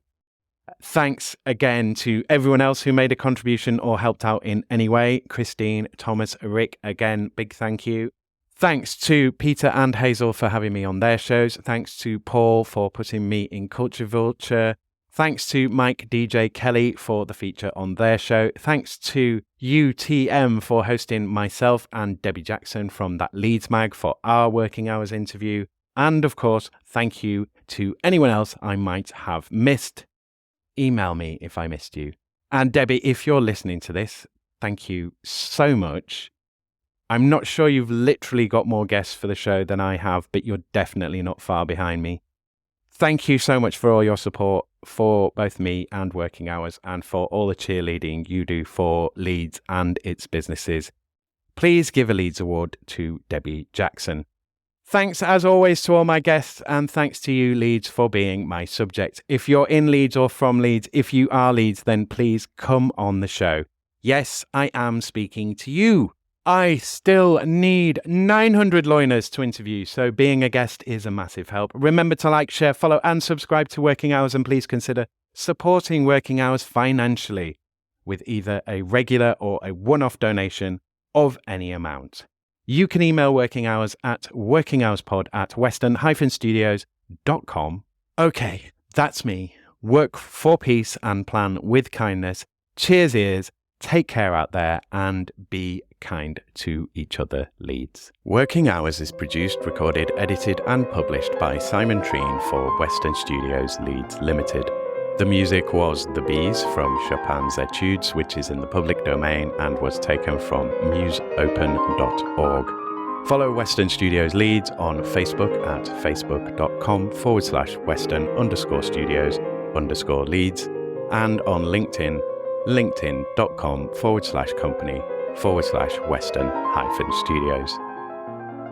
A: Thanks again to everyone else who made a contribution or helped out in any way. Christine, Thomas, Rick, again, big thank you. Thanks to Peter and Hazel for having me on their shows. Thanks to Paul for putting me in Culture Vulture. Thanks to Mike DJ Kelly for the feature on their show. Thanks to UTM for hosting myself and Debbie Jackson from That Leeds Mag for our working hours interview. And of course, thank you to anyone else I might have missed. Email me if I missed you. And Debbie, if you're listening to this, thank you so much. I'm not sure you've literally got more guests for the show than I have, but you're definitely not far behind me. Thank you so much for all your support for both me and Working Hours, and for all the cheerleading you do for Leeds and its businesses. please give a Leeds Award to Debbie Jackson. Thanks, as always, to all my guests, and thanks to you, Leeds, for being my subject. If you're in Leeds or from Leeds, if you are Leeds, then please come on the show. Yes, I am speaking to you. I still need 900 loiners to interview, so being a guest is a massive help. Remember to like, share, follow, and subscribe to Working Hours, and please consider supporting Working Hours financially with either a regular or a one-off donation of any amount. You can email Working Hours at workinghourspod@western-studios.com. Okay, that's me. Work for peace and plan with kindness. Cheers, ears. Take care out there and be kind to each other, Leeds. Working Hours is produced, recorded, edited and published by Simon Treen for Western Studios Leeds Limited. The music was The Bees from Chopin's Etudes, which is in the public domain and was taken from museopen.org. Follow Western Studios Leeds on Facebook at facebook.com/Western_Studios_Leeds and on LinkedIn, linkedin.com/company/Western-Studios.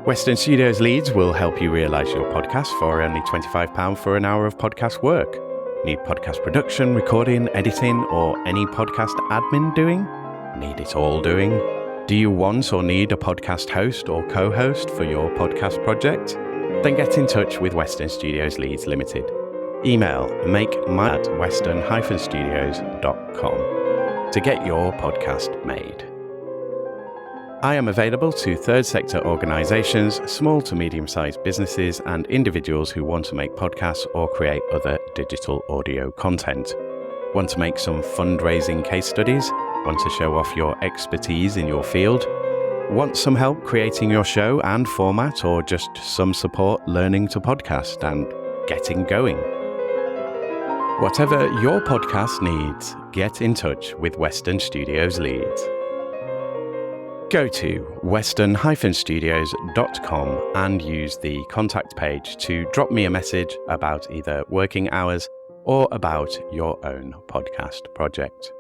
A: Western Studios Leeds will help you realise your podcast for only £25 for an hour of podcast work. Need podcast production, recording, editing, or any podcast admin doing? Need it all doing? Do you want or need a podcast host or co-host for your podcast project? Then get in touch with Western Studios Leeds Limited. Email makemy@western-studios.com to get your podcast made. I am available to third sector organisations, small to medium-sized businesses and individuals who want to make podcasts or create other digital audio content. Want to make some fundraising case studies? Want to show off your expertise in your field? Want some help creating your show and format, or just some support learning to podcast and getting going? Whatever your podcast needs, get in touch with Western Studios Leeds. Go to western-studios.com and use the contact page to drop me a message about either Working Hours or about your own podcast project.